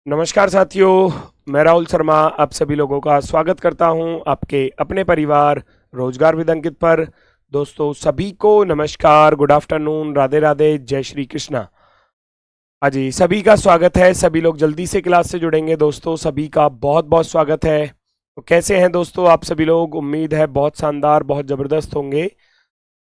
नमस्कार साथियों, मैं राहुल शर्मा आप सभी लोगों का स्वागत करता हूं आपके अपने परिवार रोजगार विद अंकित पर। दोस्तों सभी को नमस्कार, गुड आफ्टरनून, राधे राधे, जय श्री कृष्णा। हाँ जी, सभी का स्वागत है। सभी लोग जल्दी से क्लास से जुड़ेंगे। दोस्तों सभी का बहुत बहुत स्वागत है। तो कैसे हैं दोस्तों आप सभी लोग? उम्मीद है बहुत शानदार, बहुत ज़बरदस्त होंगे।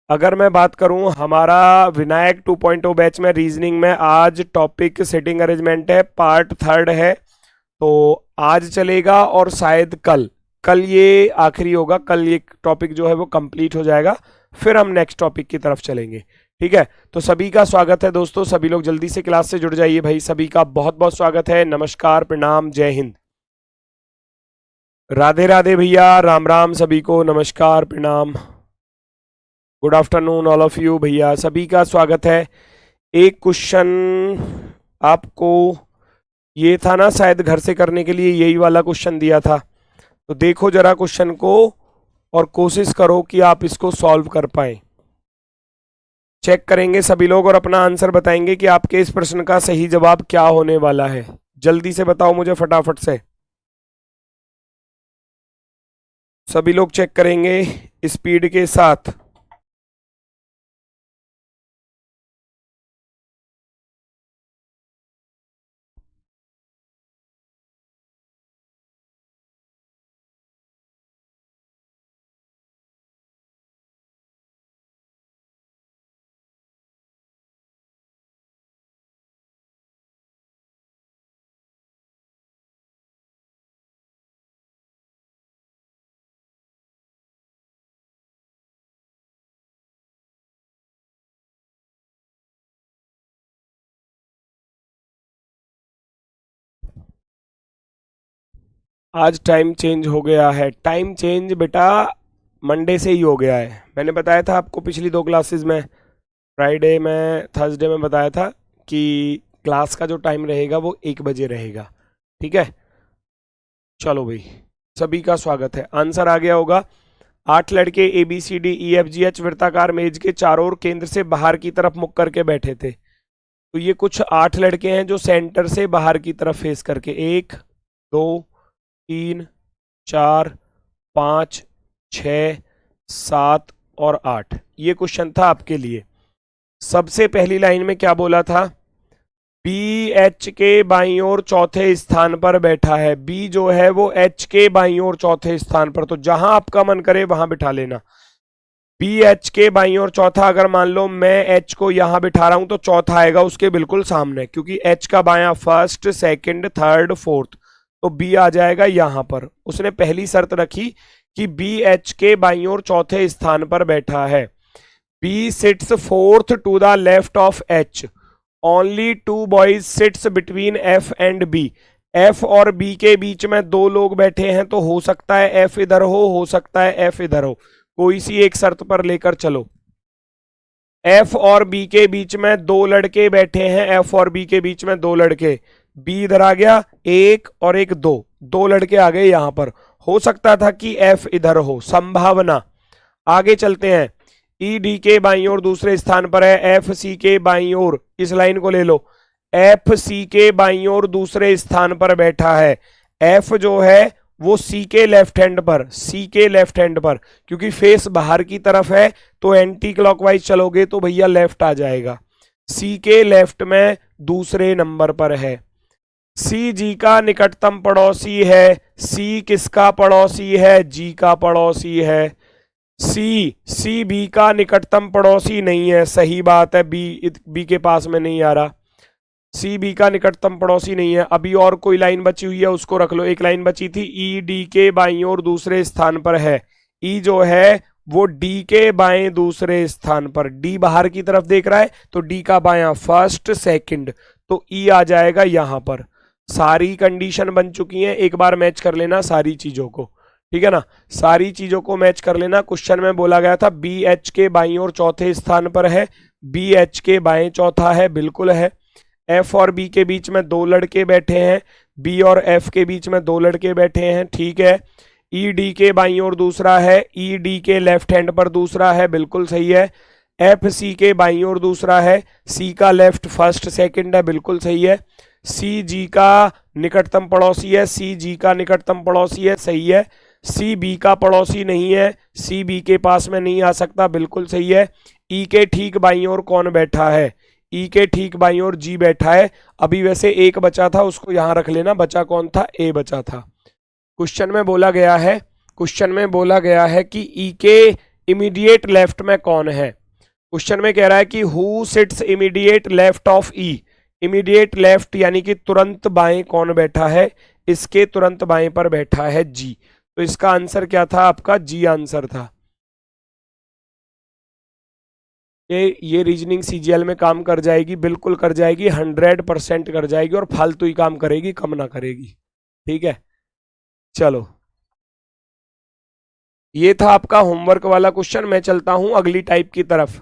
अगर मैं बात करूं, हमारा विनायक 2.0 बैच में रीजनिंग में आज टॉपिक सिटिंग अरेंजमेंट है, पार्ट 3 है। तो आज चलेगा और शायद कल कल ये आखिरी होगा। कल ये टॉपिक जो है वो कंप्लीट हो जाएगा, फिर हम नेक्स्ट टॉपिक की तरफ चलेंगे। ठीक है, तो सभी का स्वागत है दोस्तों। सभी लोग जल्दी से क्लास से जुड़ जाइए भाई। सभी का बहुत बहुत स्वागत है। नमस्कार, प्रणाम, जय हिंद, राधे राधे भैया, राम राम, सभी को नमस्कार, प्रणाम, good afternoon all of you भैया, सभी का स्वागत है। एक क्वेश्चन आपको ये था ना, शायद घर से करने के लिए यही वाला क्वेश्चन दिया था। तो देखो जरा क्वेश्चन को और कोशिश करो कि आप इसको सॉल्व कर पाए। चेक करेंगे सभी लोग और अपना आंसर बताएंगे कि आपके इस प्रश्न का सही जवाब क्या होने वाला है। जल्दी से बताओ मुझे फटाफट से। सभी लोग चेक करेंगे स्पीड के साथ। आज टाइम चेंज हो गया है। टाइम चेंज बेटा मंडे से ही हो गया है। मैंने बताया था आपको पिछली दो क्लासेस में, फ्राइडे में, थर्सडे में बताया था कि क्लास का जो टाइम रहेगा वो 1 बजे रहेगा। ठीक है, चलो भाई, सभी का स्वागत है। आंसर आ गया होगा। 8 लड़के ABCDEFGH वृत्ताकार मेज के चारों ओर केंद्र से बाहर की तरफ मुख करके बैठे थे। तो ये कुछ 8 लड़के हैं जो सेंटर से बाहर की तरफ फेस करके, 1 2 3 4 5 6 7 और 8। ये क्वेश्चन था आपके लिए। सबसे पहली लाइन में क्या बोला था? BH के बाईं ओर चौथे स्थान पर बैठा है। B जो है वो H के बाईं ओर चौथे स्थान पर, तो जहां आपका मन करे वहां बिठा लेना। BH के बाईं ओर चौथा, अगर मान लो मैं H को यहां बिठा रहा हूं तो चौथा आएगा उसके बिल्कुल सामने, क्योंकि H का बायां फर्स्ट, सेकंड, थर्ड, फोर्थ, तो B आ जाएगा यहां पर। उसने पहली शर्त रखी कि BH के बाईं ओर चौथे स्थान पर बैठा है। B sits fourth to the left of H। Only 2 boys sits between F and B। F और B के बीच में 2 लोग बैठे हैं, तो हो सकता है F इधर हो सकता है F इधर हो। कोई सी एक शर्त पर लेकर चलो। F और B के बीच में 2 लड़के बैठे हैं। F और B के बीच में 2 लड़के, B इधर आ गया, 1 और 1 2 लड़के आ गए यहां पर। हो सकता था कि F इधर हो, संभावना। आगे चलते हैं। ED के बाईं ओर दूसरे स्थान पर है। FC के बाईं ओर, इस लाइन को ले लो, FC के बाईं ओर दूसरे स्थान पर बैठा है। F जो है वो C के लेफ्ट हैंड पर, C के लेफ्ट हैंड पर, क्योंकि फेस बाहर की तरफ है तो एंटी क्लॉकवाइज चलोगे तो भैया लेफ्ट आ जाएगा। C के लेफ्ट में दूसरे नंबर पर है। C G का निकटतम पड़ोसी है। C किसका पड़ोसी है? G का पड़ोसी है। C B का निकटतम पड़ोसी नहीं है, सही बात है, B के पास में नहीं आ रहा। C B का निकटतम पड़ोसी नहीं है। अभी और कोई लाइन बची हुई है, उसको रख लो। एक लाइन बची थी, E D के बाईं ओर दूसरे स्थान पर है। E जो है वो D के बाएं दूसरे स्थान पर, D बाहर की तरफ देख रहा है तो D का बायां फर्स्ट, सेकंड, तो E आ जाएगा यहां पर। सारी कंडीशन बन चुकी हैं, एक बार मैच कर लेना सारी चीजों को, ठीक है ना, सारी चीजों को मैच कर लेना। क्वेश्चन में बोला गया था BH के बाईं ओर चौथे स्थान पर है, BH के बाएं चौथा है, बिल्कुल है। F और B के बीच में 2 लड़के बैठे हैं, B और F के बीच में 2 लड़के बैठे हैं, ठीक है। ED के बाईं ओर दूसरा है, ED के लेफ्ट हैंड पर दूसरा है, बिल्कुल सही है। FC के बाईं ओर दूसरा है, C का लेफ्ट फर्स्ट सेकंड है, बिल्कुल सही है। CG का निकटतम पड़ोसी है, सी जी का निकटतम पड़ोसी है, सही है। सी बी का पड़ोसी नहीं है, सी बी के पास में नहीं आ सकता, बिल्कुल सही है। ई के ठीक बाईं ओर कौन बैठा है? ई के ठीक बाईं ओर जी बैठा है। अभी वैसे एक बचा था, उसको यहां रख लेना, बचा कौन था? ए बचा था। क्वेश्चन में बोला गया है, क्वेश्चन में बोला गया है कि ई के इमीडिएट लेफ्ट में कौन है? क्वेश्चन में कह रहा है कि who sits immediate left of E. Immediate left यानी कि तुरंत बाएं कौन बैठा है? इसके तुरंत बाएं पर बैठा है जी। तो इसका आंसर क्या था आपका? जी आंसर था। ये रीजनिंग सीजीएल में काम कर जाएगी, बिल्कुल कर जाएगी, 100% कर जाएगी, और फालतू ही काम करेगी, कम ना करेगी। ठीक है, चलो ये था आपका होमवर्क वाला क्वेश्चन। मैं चलता हूं अगली टाइप की तरफ।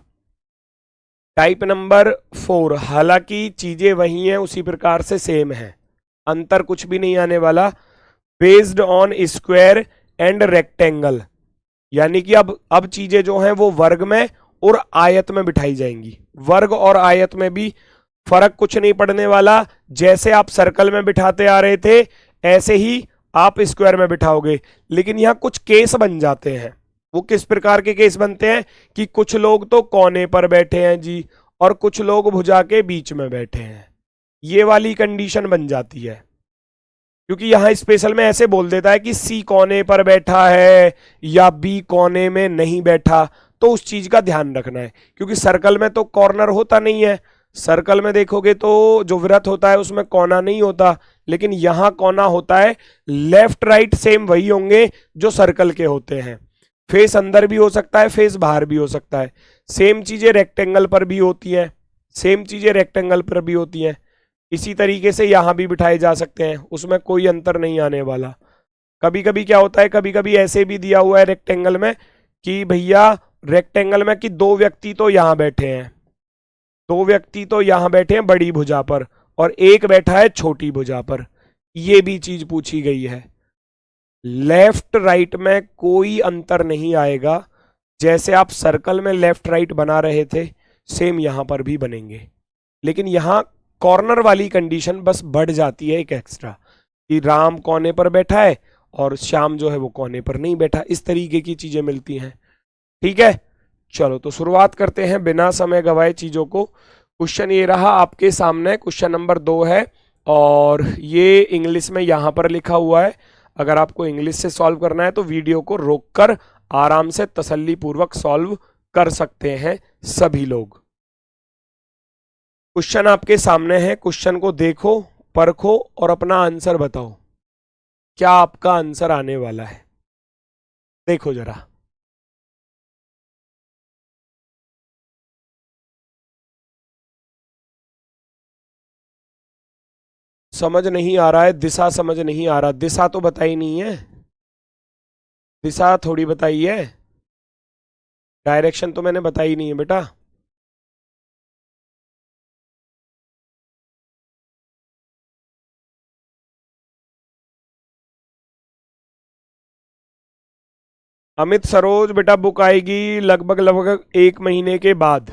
Type number 4। हालांकि चीजें वही हैं, उसी प्रकार से सेम है, अंतर कुछ भी नहीं आने वाला। Based on square and rectangle, यानी कि अब चीजें जो हैं वो वर्ग में और आयत में बिठाई जाएंगी। वर्ग और आयत में भी फर्क कुछ नहीं पड़ने वाला। जैसे आप सर्कल में बिठाते आ रहे थे, ऐसे ही आप स्क्वायर में बिठाओगे। लेकिन यहां कुछ केस बन जाते हैं। वो किस प्रकार के केस बनते हैं कि कुछ लोग तो कोने पर बैठे हैं जी, और कुछ लोग भुजा के बीच में बैठे हैं। ये वाली कंडीशन बन जाती है, क्योंकि यहां स्पेशल में ऐसे बोल देता है कि सी कोने पर बैठा है या बी कोने में नहीं बैठा। तो उस चीज का ध्यान रखना है, क्योंकि सर्कल में तो कॉर्नर होता नहीं है। सर्कल में देखोगे तो जो वृत्त होता है उसमें कोना नहीं होता, लेकिन यहां कोना होता है। लेफ्ट राइट सेम वही होंगे जो सर्कल के होते हैं। फेस अंदर भी हो सकता है, फेस बाहर भी हो सकता है। सेम चीजें रेक्टेंगल पर भी होती हैं, सेम चीजें रेक्टेंगल पर भी होती हैं। इसी तरीके से यहां भी बिठाए जा सकते हैं, उसमें कोई अंतर नहीं आने वाला। कभी कभी क्या होता है, कभी कभी ऐसे भी दिया हुआ है रेक्टेंगल में कि भैया रेक्टेंगल में कि दो व्यक्ति तो यहां बैठे हैं, दो व्यक्ति तो यहां बैठे हैं बड़ी भुजा पर, और एक बैठा है छोटी भुजा पर। ये भी चीज पूछी गई है। लेफ्ट राइट में कोई अंतर नहीं आएगा। जैसे आप सर्कल में लेफ्ट राइट बना रहे थे, सेम यहां पर भी बनेंगे। लेकिन यहां कॉर्नर वाली कंडीशन बस बढ़ जाती है एक एक्स्ट्रा, कि राम कोने पर बैठा है और श्याम जो है वो कोने पर नहीं बैठा। इस तरीके की चीजें मिलती हैं। ठीक है, चलो तो शुरुआत करते हैं बिना समय गवाए चीजों को। क्वेश्चन ये रहा आपके सामने, क्वेश्चन नंबर 2 है, और ये इंग्लिश में यहां पर लिखा हुआ है। अगर आपको इंग्लिश से सॉल्व करना है तो वीडियो को रोककर आराम से तसल्ली पूर्वक सॉल्व कर सकते हैं सभी लोग। क्वेश्चन आपके सामने है, क्वेश्चन को देखो, परखो और अपना आंसर बताओ। क्या आपका आंसर आने वाला है? देखो जरा। समझ नहीं आ रहा है, दिशा समझ नहीं आ रहा। दिशा तो बताई नहीं है, दिशा थोड़ी बताई है, डायरेक्शन तो मैंने बताई नहीं है बेटा। अमित सरोज बेटा बुक आएगी लगभग लगभग 1 महीने के बाद।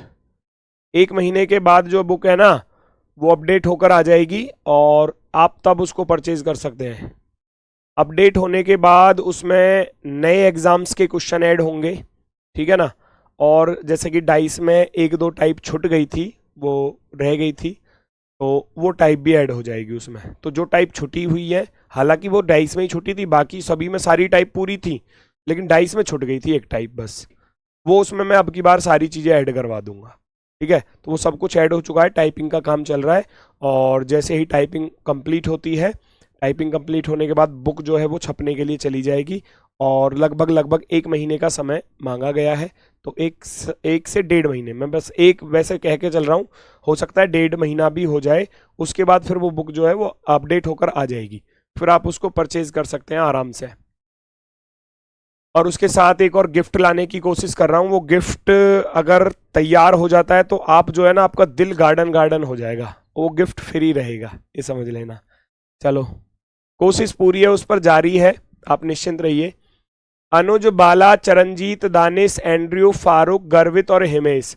1 महीने के बाद जो बुक है ना, वो अपडेट होकर आ जाएगी, और आप तब उसको परचेज कर सकते हैं। अपडेट होने के बाद उसमें नए एग्जाम्स के क्वेश्चन ऐड होंगे, ठीक है ना। और जैसे कि डाइस में 1-2 टाइप छूट गई थी, वो रह गई थी, तो वो टाइप भी ऐड हो जाएगी उसमें। तो जो टाइप छुटी हुई है, हालांकि वो डाइस में ही छुटी थी, बाकी सभी में सारी टाइप पूरी थी, लेकिन डाइस में छूट गई थी एक टाइप बस, वो उसमें मैं अब की बार सारी चीज़ें ऐड करवा दूंगा। ठीक है, तो वो सब कुछ ऐड हो चुका है, टाइपिंग का काम चल रहा है, और जैसे ही टाइपिंग कंप्लीट होती है, टाइपिंग कंप्लीट होने के बाद बुक जो है वो छपने के लिए चली जाएगी, और लगभग लगभग 1 महीने का समय मांगा गया है। तो एक से 1.5 महीने, मैं बस एक वैसे कह के चल रहा हूँ, हो सकता है 1.5 महीना भी हो जाए। उसके बाद फिर वो बुक जो है वो अपडेट होकर आ जाएगी, फिर आप उसको परचेज कर सकते हैं आराम से। और उसके साथ एक और गिफ्ट लाने की कोशिश कर रहा हूँ। वो गिफ्ट अगर तैयार हो जाता है तो आप जो है ना, आपका दिल गार्डन गार्डन हो जाएगा। वो गिफ्ट फ्री रहेगा, ये समझ लेना। चलो, कोशिश पूरी है, उस पर जारी है, आप निश्चिंत रहिए। अनुज, बाला, चरणजीत, दानिश, एंड्रयू, फारूक, गर्वित और हिमेश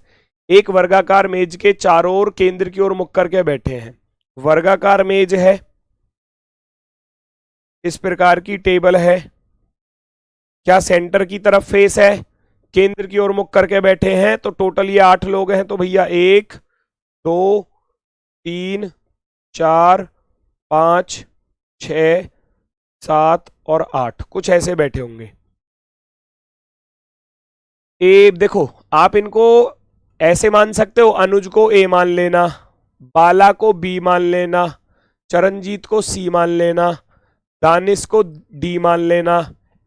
एक वर्गाकार मेज के चारों ओर केंद्र की ओर मुख करके बैठे हैं। वर्गाकार मेज है, इस प्रकार की टेबल है। क्या सेंटर की तरफ फेस है, केंद्र की ओर मुख करके बैठे हैं, तो टोटल ये 8 लोग हैं। तो भैया 1 2 3 4 5 6 7 और 8 कुछ ऐसे बैठे होंगे। ए देखो, आप इनको ऐसे मान सकते हो, अनुज को ए मान लेना, बाला को बी मान लेना, चरणजीत को सी मान लेना, दानिश को डी मान लेना,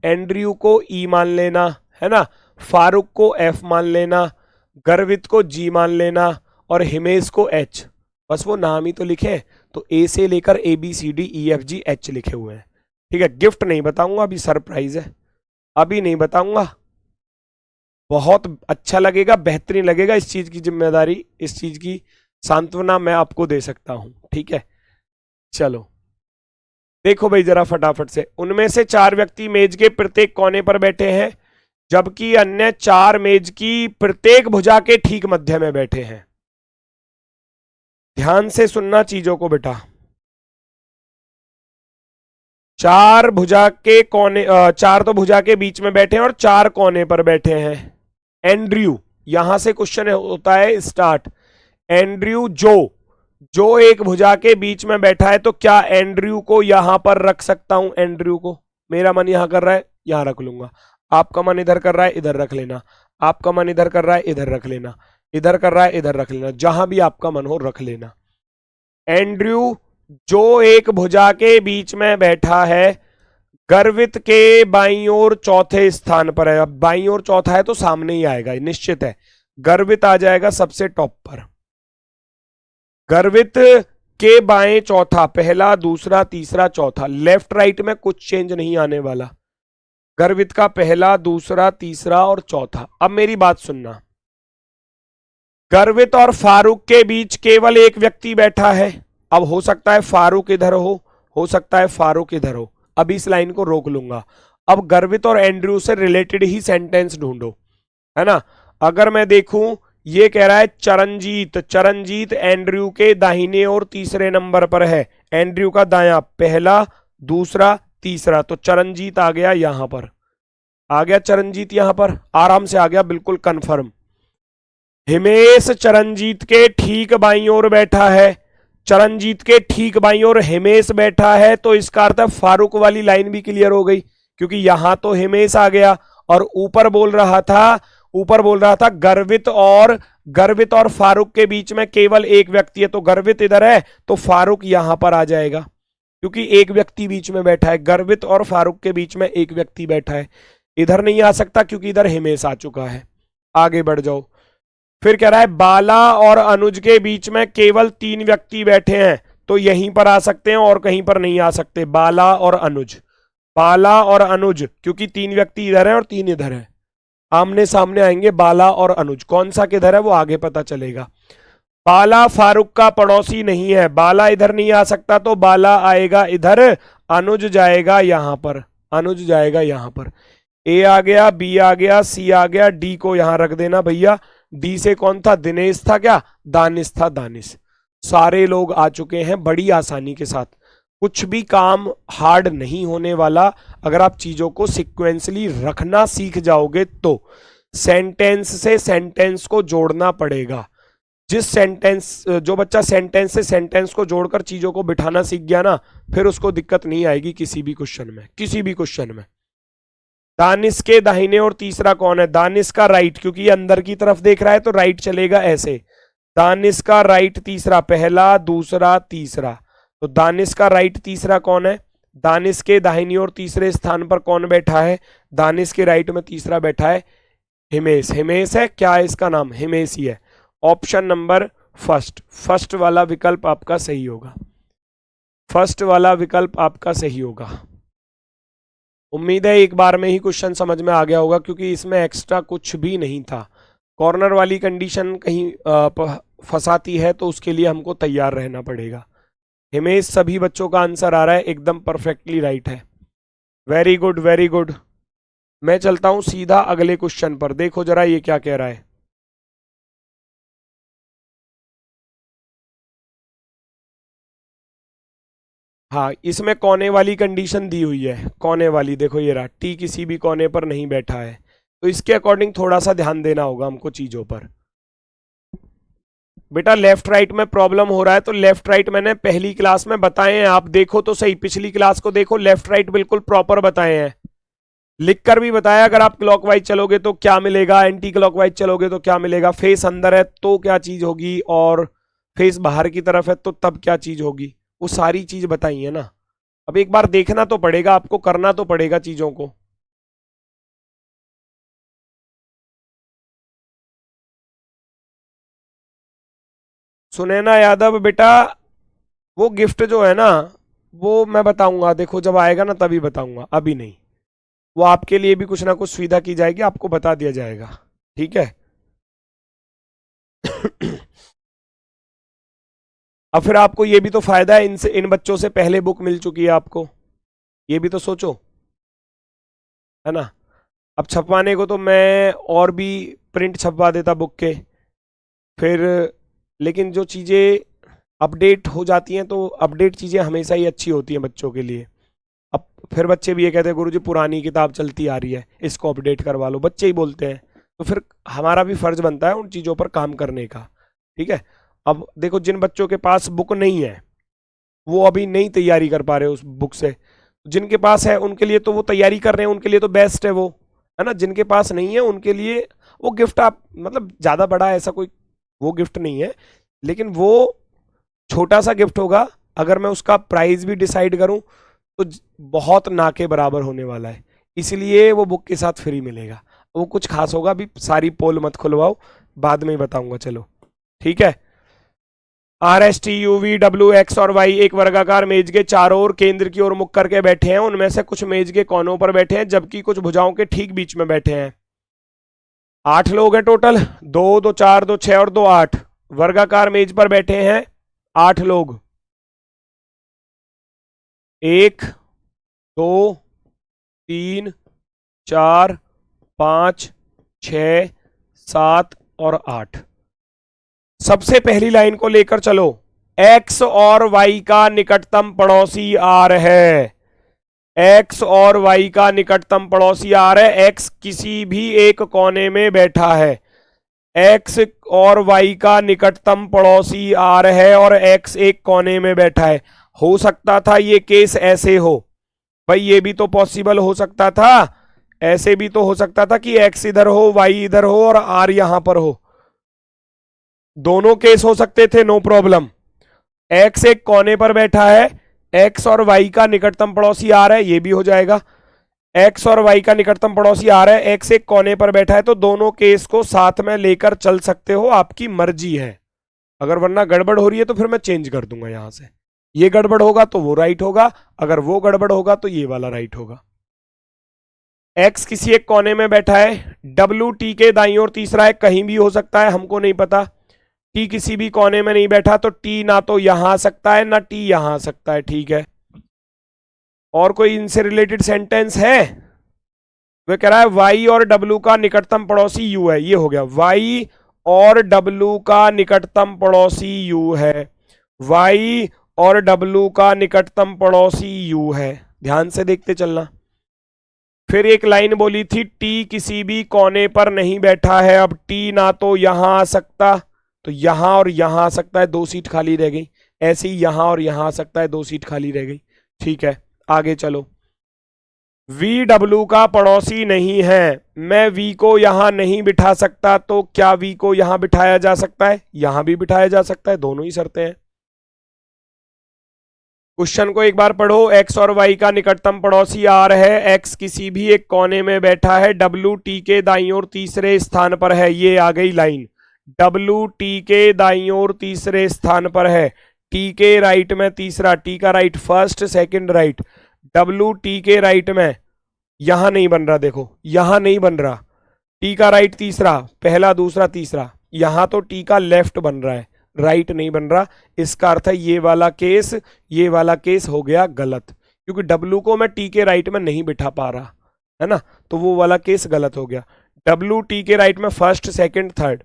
एंड्रयू को ई मान लेना, है ना, फारूक को एफ मान लेना, गर्वित को जी मान लेना और हिमेश को एच। बस वो नाम ही तो लिखे, तो ए से लेकर A B C D E F G H लिखे हुए हैं। ठीक है, गिफ्ट नहीं बताऊंगा, अभी सरप्राइज है, अभी नहीं बताऊंगा। बहुत अच्छा लगेगा, बेहतरीन लगेगा। इस चीज की जिम्मेदारी, इस चीज की सांत्वना मैं आपको दे सकता हूं। ठीक है, चलो देखो भाई जरा फटाफट से। उनमें से 4 व्यक्ति मेज के प्रत्येक कोने पर बैठे हैं, जबकि अन्य 4 मेज की प्रत्येक भुजा के ठीक मध्य में बैठे हैं। ध्यान से सुनना चीजों को बेटा। 4 भुजा के कोने, 4 तो भुजा के बीच में बैठे हैं और 4 कोने पर बैठे हैं। एंड्रयू, यहां से क्वेश्चन होता है स्टार्ट। एंड्रयू जो एक भुजा के बीच में बैठा है, तो क्या एंड्रयू को यहां पर रख सकता हूं? एंड्रयू को, मेरा मन यहां कर रहा है, यहां रख लूंगा। आपका मन इधर कर रहा है, इधर रख लेना। आपका मन इधर कर रहा है, इधर रख लेना। इधर कर रहा है, इधर रख लेना। जहां भी आपका मन हो रख लेना। एंड्रयू जो एक भुजा के बीच में बैठा है, गर्वित के बाईं ओर चौथे स्थान पर है। अब बाईं ओर चौथा है तो सामने ही आएगा, निश्चित है। गर्वित आ जाएगा सबसे टॉप पर। गर्वित के बाएं चौथा, पहला दूसरा तीसरा चौथा, लेफ्ट राइट में कुछ चेंज नहीं आने वाला। गर्वित का पहला दूसरा तीसरा और चौथा। अब मेरी बात सुनना, गर्वित और फारूक के बीच केवल एक व्यक्ति बैठा है। अब हो सकता है फारूक इधर हो सकता है फारूक इधर हो। अब इस लाइन को रोक लूंगा। अब गर्वित और एंड्रयू से रिलेटेड ही सेंटेंस ढूंढो, है ना। अगर मैं देखूं, ये कह रहा है चरणजीत एंड्रयू के दाहिने और तीसरे नंबर पर है। एंड्रयू का दायां, पहला दूसरा तीसरा, तो चरणजीत आ गया यहां पर। आ गया चरणजीत यहां पर, आराम से आ गया, बिल्कुल कंफर्म। हिमेश चरणजीत के ठीक बाईं ओर बैठा है। चरणजीत के ठीक बाईं ओर हिमेश बैठा है, तो इसका अर्थ फारूक वाली लाइन भी क्लियर हो गई, क्योंकि यहां तो हिमेश आ गया और ऊपर बोल रहा था गर्वित और फारूक के बीच में केवल एक व्यक्ति है। तो गर्वित इधर है तो फारूक यहां पर आ जाएगा, क्योंकि एक व्यक्ति बीच में बैठा है। गर्वित और फारूक के बीच में एक व्यक्ति बैठा है, इधर नहीं आ सकता क्योंकि इधर हिमेश आ चुका है। आगे बढ़ जाओ। फिर कह रहा है बाला और अनुज के बीच में केवल 3 व्यक्ति बैठे हैं, तो यहीं पर आ सकते हैं और कहीं पर नहीं आ सकते। बाला और अनुज, क्योंकि 3 व्यक्ति इधर है और 3 इधर है, आमने सामने आएंगे बाला और अनुज। कौन सा किधर है वो आगे पता चलेगा। बाला फारूक का पड़ोसी नहीं है, बाला इधर नहीं आ सकता, तो बाला आएगा इधर, अनुज जाएगा यहां पर, ए आ गया, बी आ गया, सी आ गया, डी को यहां रख देना भैया। डी से कौन था? दिनेश था क्या? दानिश था, दानिश। सारे लोग आ चुके हैं बड़ी आसानी के साथ। कुछ भी काम हार्ड नहीं होने वाला, अगर आप चीजों को सिक्वेंसली रखना सीख जाओगे तो। सेंटेंस से सेंटेंस को जोड़ना पड़ेगा। जो बच्चा सेंटेंस से सेंटेंस को जोड़कर चीजों को बिठाना सीख गया ना, फिर उसको दिक्कत नहीं आएगी किसी भी क्वेश्चन में। दानिश के दाहिने और तीसरा कौन है? दानिश का राइट, क्योंकि ये अंदर की तरफ देख रहा है तो राइट चलेगा ऐसे। दानिश का राइट तीसरा, पहला दूसरा तीसरा, तो दानिश का राइट तीसरा कौन है? दानिश के दाहिनी और तीसरे स्थान पर कौन बैठा है? दानिश के राइट में तीसरा बैठा है हिमेश। हिमेश है, क्या है इसका नाम? हिमेश ही है। ऑप्शन नंबर फर्स्ट वाला विकल्प आपका सही होगा। उम्मीद है एक बार में ही क्वेश्चन समझ में आ गया होगा, क्योंकि इसमें एक्स्ट्रा कुछ भी नहीं था। कॉर्नर वाली कंडीशन कहीं फंसाती है तो उसके लिए हमको तैयार रहना पड़ेगा। हिमेश सभी बच्चों का आंसर आ रहा है, एकदम परफेक्टली राइट है। Very good. मैं चलता हूं सीधा अगले क्वेश्चन पर। देखो जरा ये क्या कह रहा है। हाँ, इसमें कोने वाली कंडीशन दी हुई है, कोने वाली देखो ये रहा, टी किसी भी कोने पर नहीं बैठा है, तो इसके अकॉर्डिंग थोड़ा सा ध्यान देना होगा हमको चीजों पर। बेटा लेफ्ट राइट में प्रॉब्लम हो रहा है, तो लेफ्ट राइट मैंने पहली क्लास में बताए हैं, आप देखो तो सही, पिछली क्लास को देखो, लेफ्ट राइट बिल्कुल प्रॉपर बताए हैं, लिखकर भी बताया। अगर आप क्लॉकवाइज चलोगे तो क्या मिलेगा, एंटी क्लॉकवाइज चलोगे तो क्या मिलेगा, फेस अंदर है तो क्या चीज होगी, और फेस बाहर की तरफ है तो तब क्या चीज होगी, वो सारी चीज बताई है ना। अब एक बार देखना तो पड़ेगा आपको, करना तो पड़ेगा चीजों को। सुनैना यादव बेटा, वो गिफ्ट जो है ना, वो मैं बताऊंगा, देखो जब आएगा ना तभी बताऊंगा, अभी नहीं। वो आपके लिए भी कुछ ना कुछ सुविधा की जाएगी, आपको बता दिया जाएगा, ठीक है। अब फिर आपको ये भी तो फायदा है, इनसे, इन बच्चों से पहले बुक मिल चुकी है आपको, ये भी तो सोचो, है ना। अब छपवाने को तो मैं और भी प्रिंट छपवा देता बुक के, फिर लेकिन जो चीज़ें अपडेट हो जाती हैं, तो अपडेट चीज़ें हमेशा ही अच्छी होती हैं बच्चों के लिए। अब फिर बच्चे भी ये कहते हैं गुरुजी पुरानी किताब चलती आ रही है, इसको अपडेट करवा लो, बच्चे ही बोलते हैं, तो फिर हमारा भी फर्ज बनता है उन चीज़ों पर काम करने का, ठीक है। अब देखो जिन बच्चों के पास बुक नहीं है, वो अभी नहीं तैयारी कर पा रहे उस बुक से, जिनके पास है उनके लिए तो वो तैयारी कर रहे हैं, उनके लिए तो बेस्ट है वो, है ना। जिनके पास नहीं है उनके लिए वो गिफ्ट, आप मतलब ज़्यादा बड़ा ऐसा कोई वो गिफ्ट नहीं है, लेकिन वो छोटा सा गिफ्ट होगा, अगर मैं उसका प्राइस भी डिसाइड करूं तो बहुत ना के बराबर होने वाला है, इसलिए वो बुक के साथ फ्री मिलेगा। वो कुछ खास होगा, अभी सारी पोल मत खुलवाओ, बाद में ही बताऊंगा, चलो ठीक है। Are S T U V W x और वाई एक वर्गाकार मेज के चारों ओर केंद्र की ओर मुख करके बैठे हैं, उनमें से कुछ मेज के कोनों पर बैठे हैं जबकि कुछ भुजाओं के ठीक बीच में बैठे हैं। 8 लोग हैं टोटल, 2 2 4 2 6 और 2 8, वर्गाकार मेज पर बैठे हैं 8 लोग, 1 2 3 4 5 6 7 और 8। सबसे पहली लाइन को लेकर चलो, एक्स और वाई का निकटतम पड़ोसी आर है, एक्स और वाई का निकटतम पड़ोसी आर है, एक्स किसी भी एक कोने में बैठा है, एक्स और वाई का निकटतम पड़ोसी आर है और एक्स एक कोने में बैठा है। हो सकता था ये केस ऐसे हो, भाई ये भी तो पॉसिबल हो सकता था, ऐसे भी तो हो सकता था कि एक्स इधर हो, वाई इधर हो और आर यहां पर हो, दोनों केस हो सकते थे, नो प्रॉब्लम। एक्स एक कोने पर बैठा है, एक्स और वाई का निकटतम पड़ोसी आर है, ये भी हो जाएगा, एक्स और वाई का निकटतम पड़ोसी आर है, एक्स एक कोने पर बैठा है, तो दोनों केस को साथ में लेकर चल सकते हो, आपकी मर्जी है। अगर वरना गड़बड़ हो रही है तो फिर मैं चेंज कर दूंगा यहां से, ये गड़बड़ होगा तो वो राइट होगा, अगर वो गड़बड़ होगा तो ये वाला राइट होगा। एक्स किसी एक कोने में बैठा है, डब्ल्यू टी के दाईं ओर तीसरा है, कहीं भी हो सकता है, हमको नहीं पता, टी किसी भी कोने में नहीं बैठा, तो टी ना तो यहां आ सकता है ना टी यहां आ सकता है, ठीक है। और कोई इनसे रिलेटेड सेंटेंस है? वह कह रहा है वाई और डब्ल्यू का निकटतम पड़ोसी यू है, ये हो गया, वाई और डब्ल्यू का निकटतम पड़ोसी यू है, वाई और डब्ल्यू का निकटतम पड़ोसी यू है, ध्यान से देखते चलना। फिर एक लाइन बोली थी टी किसी भी कोने पर नहीं बैठा है, अब टी ना तो यहां आ सकता, तो यहां और यहां आ सकता है, 2 सीट खाली रह गई, ऐसे ही यहां और यहां आ सकता है, 2 सीट खाली रह गई, ठीक है। आगे चलो, वी डब्ल्यू का पड़ोसी नहीं है, मैं वी को यहां नहीं बिठा सकता, तो क्या वी को यहां बिठाया जा सकता है? यहां भी बिठाया जा सकता है, दोनों ही शर्तें हैं। क्वेश्चन को एक बार पढ़ो, एक्स और वाई का निकटतम पड़ोसी आर है, एक्स किसी भी एक कोने में बैठा है, डब्ल्यू टी के दाईं ओर तीसरे स्थान पर है, ये आ गई लाइन, डब्ल्यू टी के दाईं ओर तीसरे स्थान पर है, टी के राइट में तीसरा, टी का right first second right, W T के राइट में, यहां नहीं बन रहा, देखो यहां नहीं बन रहा, टी का राइट तीसरा, पहला दूसरा तीसरा, यहां तो टी का लेफ्ट बन रहा है, राइट नहीं बन रहा, इसका अर्थ है ये वाला केस हो गया गलत, क्योंकि डब्ल्यू को मैं टी के राइट में नहीं बिठा पा रहा, है ना, तो वो वाला केस गलत हो गया। डब्ल्यू टी के राइट में फर्स्ट सेकंड थर्ड,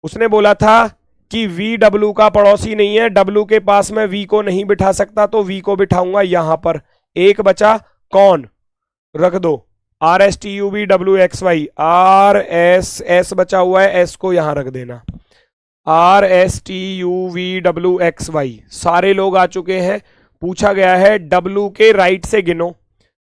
उसने बोला था कि वी डब्लू का पड़ोसी नहीं है, डब्लू के पास मैं वी को नहीं बिठा सकता तो वी को बिठाऊंगा यहां पर। एक बचा कौन, रख दो R S T U V W X Y, R S S बचा हुआ है, एस को यहां रख देना, R S T U V W X Y. सारे लोग आ चुके हैं। पूछा गया है डब्ल्यू के राइट से गिनो।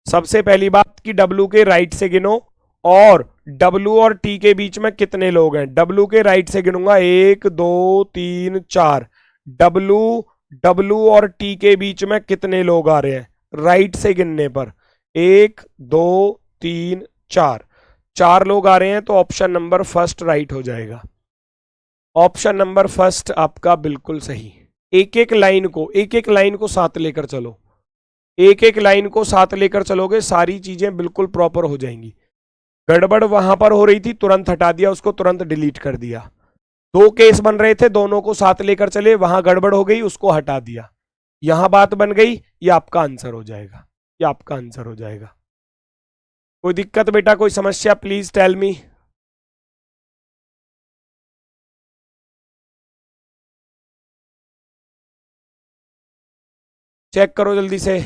सबसे पहली बात कि डब्ल्यू के राइट से गिनो और डब्ल्यू और टी के बीच में कितने लोग हैं। डब्ल्यू के राइट से गिनूंगा 1 2 3 4। डब्ल्यू और टी के बीच में कितने लोग आ रहे हैं राइट से गिनने पर, 1 2 3 4, 4 लोग आ रहे हैं तो ऑप्शन नंबर फर्स्ट राइट हो जाएगा। ऑप्शन नंबर फर्स्ट आपका बिल्कुल सही। एक एक लाइन को साथ लेकर चलो, एक एक लाइन को साथ लेकर चलोगे सारी चीजें बिल्कुल प्रॉपर हो जाएंगी। गड़बड़ वहां पर हो रही थी, तुरंत हटा दिया उसको, तुरंत डिलीट कर दिया। 2 केस बन रहे थे, दोनों को साथ लेकर चले, वहां गड़बड़ हो गई, उसको हटा दिया, यहां बात बन गई। ये आपका आंसर हो जाएगा, ये आपका आंसर हो जाएगा। कोई दिक्कत बेटा, कोई समस्या, प्लीज टेल मी। चेक करो जल्दी से।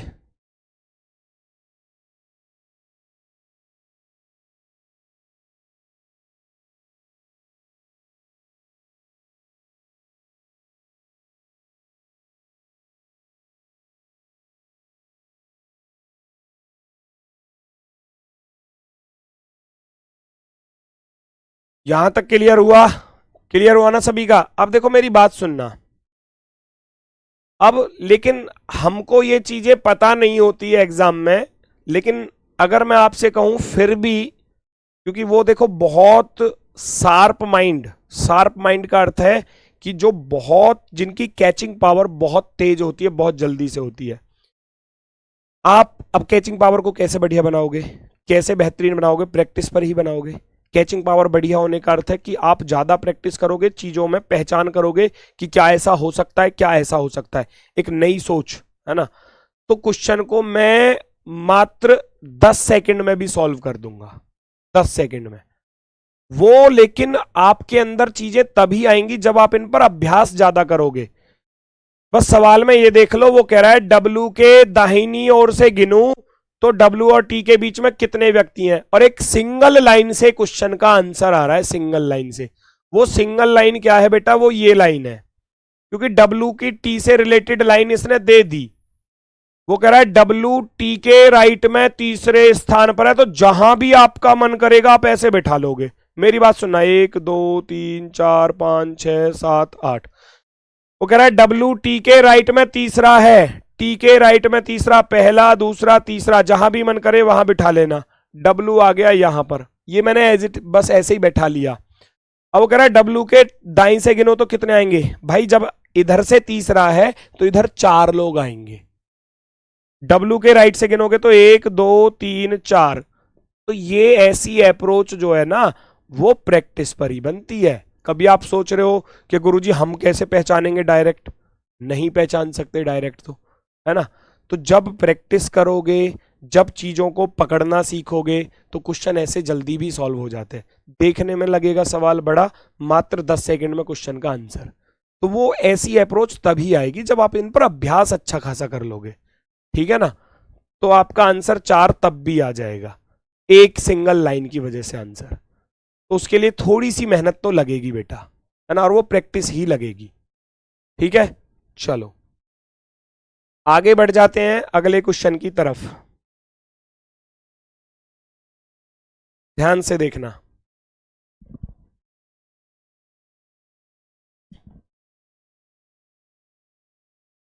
यहां तक क्लियर हुआ? क्लियर हुआ ना सभी का? अब देखो मेरी बात सुनना। अब लेकिन हमको ये चीजें पता नहीं होती है एग्जाम में, लेकिन अगर मैं आपसे कहूं फिर भी, क्योंकि वो देखो बहुत शार्प माइंड का अर्थ है कि जो बहुत, जिनकी कैचिंग पावर बहुत तेज होती है, बहुत जल्दी से होती है। आप अब कैचिंग पावर को कैसे बढ़िया बनाओगे, कैसे बेहतरीन बनाओगे? प्रैक्टिस पर ही बनाओगे। कैचिंग पावर बढ़िया होने का अर्थ है कि आप ज्यादा प्रैक्टिस करोगे, चीजों में पहचान करोगे कि क्या ऐसा हो सकता है, क्या ऐसा हो सकता है, एक नई सोच, है ना। तो क्वेश्चन को मैं मात्र 10 सेकंड में भी सॉल्व कर दूंगा, 10 सेकंड में वो। लेकिन आपके अंदर चीजें तभी आएंगी जब आप इन पर अभ्यास ज्यादा करोगे। बस सवाल में ये देख लो, वो कह रहा है डब्ल्यू के दाहिनी ओर से गिनूं तो डब्ल्यू और टी के बीच में कितने व्यक्ति हैं, और एक सिंगल लाइन से क्वेश्चन का आंसर आ रहा है, सिंगल लाइन से। वो सिंगल लाइन क्या है बेटा? वो ये लाइन है, क्योंकि डब्ल्यू की टी से रिलेटेड लाइन इसने दे दी। वो कह रहा है डब्ल्यू टी के राइट में तीसरे स्थान पर है, तो जहां भी आपका मन करेगा आप ऐसे बैठा लोगे। मेरी बात सुनना, 1 2 3 4 5 6 7 8। वो कह रहा है डब्ल्यू टी के राइट में तीसरा है, टी के राइट में तीसरा, पहला दूसरा तीसरा, जहां भी मन करे वहां बिठा लेना। डब्ल्यू आ गया यहां पर, ये मैंने एज इट बस ऐसे ही बैठा लिया। अब वो कह रहा है डब्ल्यू के दाईं से गिनो तो कितने आएंगे। भाई जब इधर से तीसरा है तो इधर 4 लोग आएंगे। डब्ल्यू के राइट से गिनोगे तो 1 2 3 4। तो ये ऐसी अप्रोच जो है ना, वो प्रैक्टिस पर ही बनती है। कभी आप सोच रहे हो कि गुरुजी हम कैसे पहचानेंगे डायरेक्ट? नहीं पहचान सकते डायरेक्ट, तो है ना। तो जब प्रैक्टिस करोगे, जब चीजों को पकड़ना सीखोगे, तो क्वेश्चन ऐसे जल्दी भी सॉल्व हो जाते हैं। देखने में लगेगा सवाल बड़ा, मात्र 10 सेकंड में क्वेश्चन का आंसर। तो वो ऐसी अप्रोच तभी आएगी जब आप इन पर अभ्यास अच्छा खासा कर लोगे, ठीक है ना। तो आपका आंसर 4 तब भी आ जाएगा, एक सिंगल लाइन की वजह से आंसर। तो उसके लिए थोड़ी सी मेहनत तो लगेगी बेटा, है ना, और वो प्रैक्टिस ही लगेगी, ठीक है। चलो आगे बढ़ जाते हैं अगले क्वेश्चन की तरफ, ध्यान से देखना।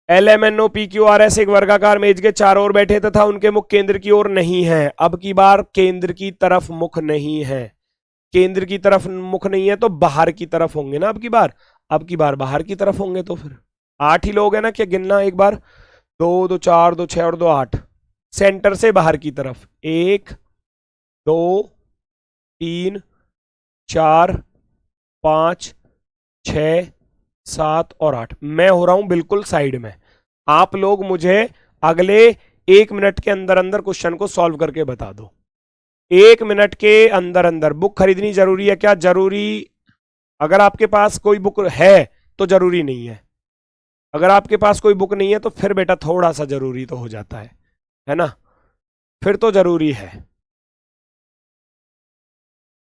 LMNOPQRS एक वर्गाकार मेज के चारों ओर बैठे तथा उनके मुख केंद्र की ओर नहीं है। अब की बार केंद्र की तरफ मुख नहीं है, केंद्र की तरफ मुख नहीं है तो बाहर की तरफ होंगे ना। अब की बार बाहर की तरफ होंगे, तो फिर 8 ही लोग हैं ना, क्या गिनना एक बार? 2 2 4 2 6 और 2 8। सेंटर से बाहर की तरफ 1 2 3 4 5 6 7 और 8। मैं हो रहा हूं बिल्कुल साइड में। आप लोग मुझे अगले 1 मिनट के अंदर अंदर क्वेश्चन को सॉल्व करके बता दो। 1 मिनट के अंदर अंदर। बुक खरीदनी जरूरी है क्या? जरूरी। अगर आपके पास कोई बुक है तो जरूरी नहीं है। अगर आपके पास कोई बुक नहीं है तो फिर बेटा थोड़ा सा जरूरी तो हो जाता है ना, फिर तो जरूरी है।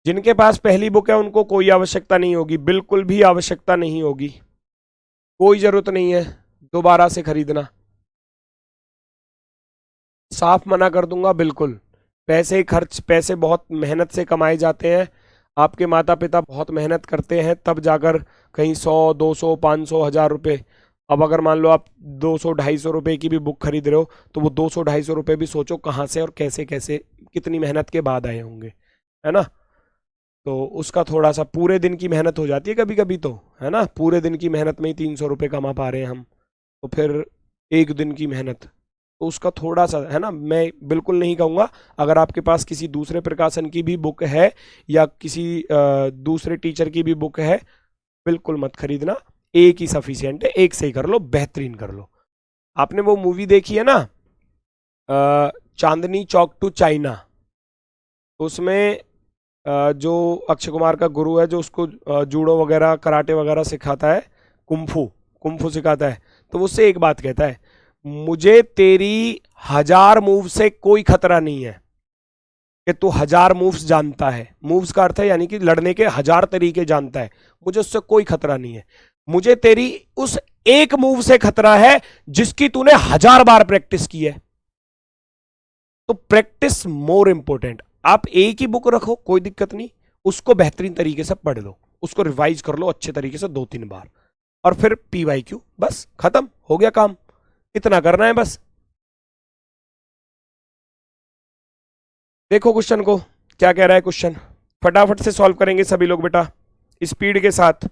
जिनके पास पहली बुक है उनको कोई आवश्यकता नहीं होगी, बिल्कुल भी आवश्यकता नहीं होगी, कोई जरूरत नहीं है दोबारा से खरीदना। साफ मना कर दूंगा, बिल्कुल। पैसे बहुत मेहनत से कमाए जाते हैं, आपके माता पिता बहुत मेहनत करते हैं तब जाकर कहीं 100 200 500 1000 रुपये। अब अगर मान लो आप 200 250 रुपये की भी बुक खरीद रहे हो तो वो 200 250 रुपये भी सोचो कहाँ से और कैसे कैसे कितनी मेहनत के बाद आए होंगे, है ना। तो उसका थोड़ा सा पूरे दिन की मेहनत हो जाती है कभी कभी तो, है ना, पूरे दिन की मेहनत में ही 300 रुपये कमा पा रहे हैं हम, तो फिर एक दिन की मेहनत, तो उसका थोड़ा सा, है ना। मैं बिल्कुल नहीं कहूँगा, अगर आपके पास किसी दूसरे प्रकाशन की भी बुक है या किसी दूसरे टीचर की भी बुक है, बिल्कुल मत खरीदना, एक ही सफिशियंट है, एक से ही कर लो, बेहतरीन कर लो। आपने वो मूवी देखी है ना, चांदनी चौक टू चाइना, उसमें जो अक्षय कुमार का गुरु है जो उसको जूडो वगैरह कराटे वगैरह सिखाता है, कुंफू कुंफू सिखाता है, तो उससे एक बात कहता है, मुझे तेरी 1000 मूव से कोई खतरा नहीं है, कि तू 1000 मूव्स जानता है, मूव्स का अर्थ है यानी कि लड़ने के 1000 तरीके जानता है, मुझे उससे कोई खतरा नहीं है, मुझे तेरी उस एक मूव से खतरा है जिसकी तूने 1000 बार प्रैक्टिस की है। तो प्रैक्टिस मोर इंपोर्टेंट। आप एक ही बुक रखो कोई दिक्कत नहीं, उसको बेहतरीन तरीके से पढ़ लो, उसको रिवाइज कर लो अच्छे तरीके से 2-3 बार, और फिर PYQ, बस खत्म हो गया काम, इतना करना है बस। देखो क्वेश्चन को, क्या कह रहा है क्वेश्चन, फटाफट से सॉल्व करेंगे सभी लोग बेटा, स्पीड के साथ।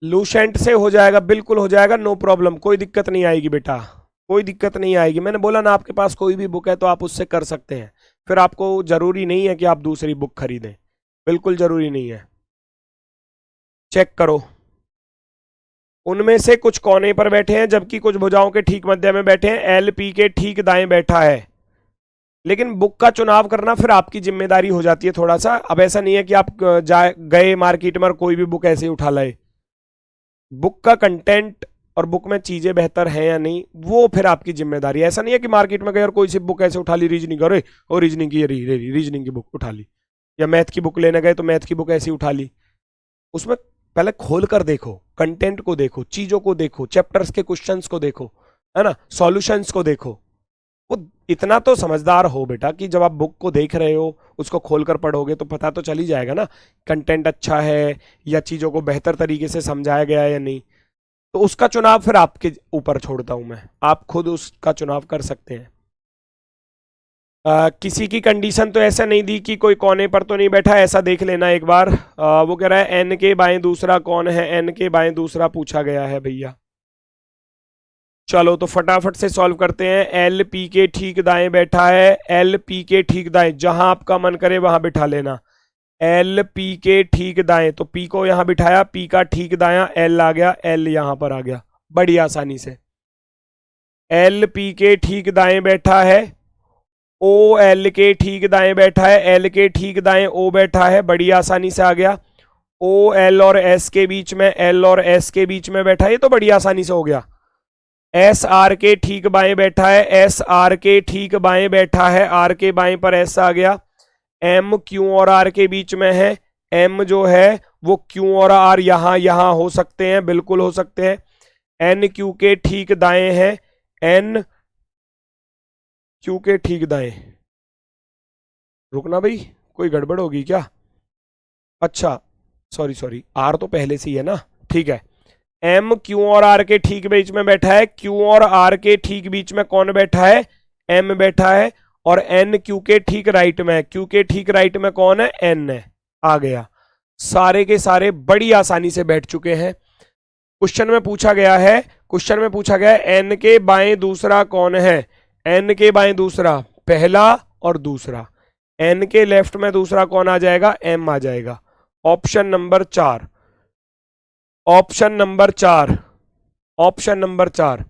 लूसेंट से हो जाएगा, बिल्कुल हो जाएगा, नो प्रॉब्लम, कोई दिक्कत नहीं आएगी बेटा, कोई दिक्कत नहीं आएगी। मैंने बोला ना आपके पास कोई भी बुक है तो आप उससे कर सकते हैं, फिर आपको जरूरी नहीं है कि आप दूसरी बुक खरीदें, बिल्कुल जरूरी नहीं है। चेक करो, उनमें से कुछ कोने पर बैठे हैं जबकि कुछ भुजाओं के ठीक मध्य में बैठे हैं, LP के ठीक दाएं बैठा है। लेकिन बुक का चुनाव करना फिर आपकी जिम्मेदारी हो जाती है थोड़ा सा। अब ऐसा नहीं है कि आप गए मार्केट में और कोई भी बुक ऐसे ही उठा लाए, बुक का कंटेंट और बुक में चीजें बेहतर हैं या नहीं वो फिर आपकी जिम्मेदारी है। ऐसा नहीं है कि मार्केट में गए और कोई सी बुक ऐसे उठा ली, रीजनिंग, अरे और रीजनिंग की रीजनिंग की बुक उठा ली, या मैथ की बुक लेने गए तो मैथ की बुक ऐसी उठा ली। उसमें पहले खोल कर देखो, कंटेंट को देखो, चीजों को देखो, चैप्टर्स के क्वेश्चंस को देखो, है ना, सॉल्यूशंस को देखो। वो इतना तो समझदार हो बेटा कि जब आप बुक को देख रहे हो उसको खोलकर पढ़ोगे तो पता तो चल ही जाएगा ना, कंटेंट अच्छा है या चीजों को बेहतर तरीके से समझाया गया है या नहीं। तो उसका चुनाव फिर आपके ऊपर छोड़ता हूं मैं, आप खुद उसका चुनाव कर सकते हैं। किसी की कंडीशन तो ऐसा नहीं दी कि कोई कोने पर तो नहीं बैठा, ऐसा देख लेना एक बार। वो कह रहा है एन के बाएं दूसरा कौन है, एन के बाएं दूसरा पूछा गया है भैया। चलो तो फटाफट से सॉल्व करते हैं। LP के ठीक दाएं बैठा है, LP के ठीक दाएं, जहां आपका मन करे वहां बिठा लेना। LP के ठीक दाएं, तो P को यहां बिठाया, P का ठीक दाया L आ गया, L यहां पर आ गया बड़ी आसानी से। LP के ठीक दाएं बैठा है, OL के ठीक दाएं बैठा है, L के ठीक दाएं O बैठा है, बड़ी आसानी से आ गया। OL और S के बीच में, L और S के बीच में बैठा है, ये तो बड़ी आसानी से हो गया। SR के ठीक बाएं बैठा है, SR के ठीक बाएं बैठा है, R के बाएं पर S आ गया। M Q और R के बीच में है, M जो है वो Q और R यहां यहां हो सकते हैं, बिल्कुल हो सकते हैं। N Q के ठीक दाएं है, N Q के ठीक दाएं, रुकना भाई कोई गड़बड़ होगी क्या, अच्छा सॉरी R तो पहले से ही है ना, ठीक है। M Q और R के ठीक बीच में बैठा है, Q और R के ठीक बीच में कौन बैठा है, M बैठा है, और N Q के ठीक राइट में है, Q के ठीक राइट में कौन है, N है, आ गया। सारे के सारे बड़ी आसानी से बैठ चुके हैं। क्वेश्चन में पूछा गया है, क्वेश्चन में पूछा गया है N के बाएं दूसरा कौन है, N के बाएं दूसरा पहला और दूसरा, N के लेफ्ट में दूसरा कौन आ जाएगा, M आ जाएगा। Option number 4। Option number 4, option number 4,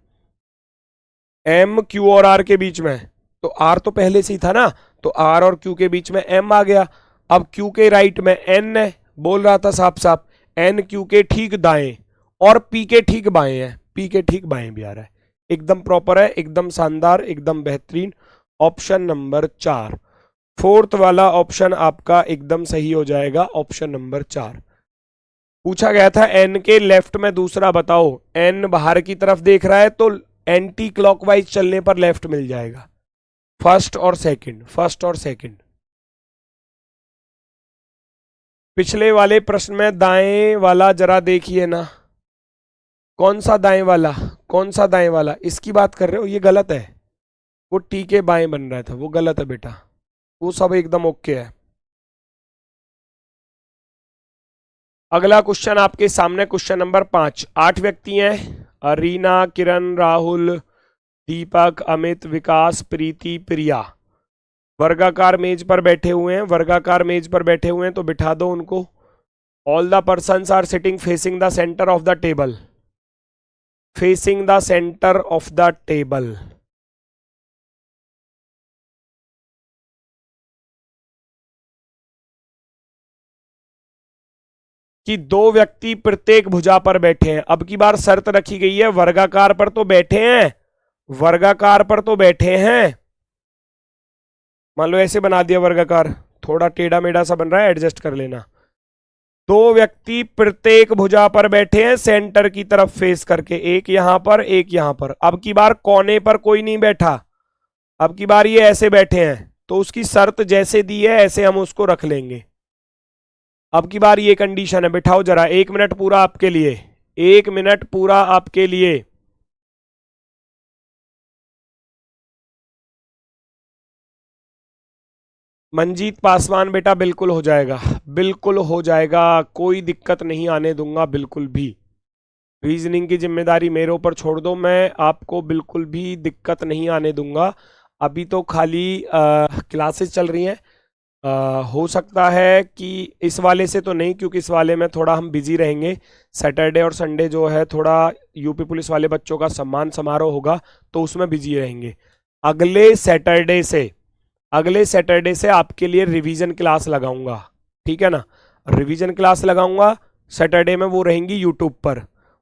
M Q और आर के बीच में, तो आर तो पहले से ही था ना, तो आर और क्यू के बीच में एम आ गया। अब क्यू के राइट में एन है, बोल रहा था साफ साफ, एन क्यू के ठीक दाएं और पी के ठीक बाएं है, पी के ठीक बाएं भी आ रहा है। एकदम प्रॉपर है, एकदम शानदार, एकदम बेहतरीन। ऑप्शन नंबर 4, फोर्थ वाला ऑप्शन आपका एकदम सही हो जाएगा, ऑप्शन नंबर 4। पूछा गया था एन के लेफ्ट में दूसरा बताओ, एन बाहर की तरफ देख रहा है तो एंटी क्लॉकवाइज चलने पर लेफ्ट मिल जाएगा। फर्स्ट और सेकंड, फर्स्ट और सेकंड। पिछले वाले प्रश्न में दाएं वाला जरा देखिए ना, कौन सा दाएं वाला, कौन सा दाएं वाला, इसकी बात कर रहे हो, ये गलत है। वो टी के बाएं बन रहा था, वो गलत है बेटा, वो सब एकदम ओके है। अगला क्वेश्चन आपके सामने, क्वेश्चन नंबर 5। 8 व्यक्ति हैं, रीना, किरण, राहुल, दीपक, अमित, विकास, प्रीति, प्रिया। वर्गाकार मेज पर बैठे हुए हैं, वर्गाकार मेज पर बैठे हुए हैं, तो बिठा दो उनको। All the persons are sitting facing the centre of the table, facing the centre of the table. कि 2 व्यक्ति प्रत्येक भुजा पर बैठे हैं। अब की बार शर्त रखी गई है वर्गाकार पर तो बैठे हैं, वर्गाकार पर तो बैठे हैं। मान लो ऐसे बना दिया वर्गाकार, थोड़ा टेढ़ा मेढ़ा सा बन रहा है, एडजस्ट कर लेना। 2 व्यक्ति प्रत्येक भुजा पर बैठे हैं सेंटर की तरफ फेस करके, एक यहां पर, एक यहां पर। अब की बार कोने पर कोई नहीं बैठा, अब की बार ये ऐसे बैठे हैं, तो उसकी शर्त जैसे दी है ऐसे हम उसको रख लेंगे। अब की बार ये कंडीशन है, बिठाओ जरा, 1 मिनट पूरा आपके लिए, 1 मिनट पूरा आपके लिए। मंजीत पासवान बेटा बिल्कुल हो जाएगा, बिल्कुल हो जाएगा, कोई दिक्कत नहीं आने दूंगा बिल्कुल भी। रीजनिंग की जिम्मेदारी मेरे ऊपर छोड़ दो, मैं आपको बिल्कुल भी दिक्कत नहीं आने दूंगा। अभी तो खाली क्लासेस चल रही हैं, हो सकता है कि इस वाले से तो नहीं, क्योंकि इस वाले में थोड़ा हम बिजी रहेंगे। सैटरडे और संडे जो है थोड़ा यूपी पुलिस वाले बच्चों का सम्मान समारोह होगा, तो उसमें बिजी रहेंगे। अगले सैटरडे से, अगले सैटरडे से आपके लिए रिवीजन क्लास लगाऊंगा, ठीक है ना। रिवीजन क्लास लगाऊंगा सैटरडे में, वो रहेंगी यूट्यूब पर।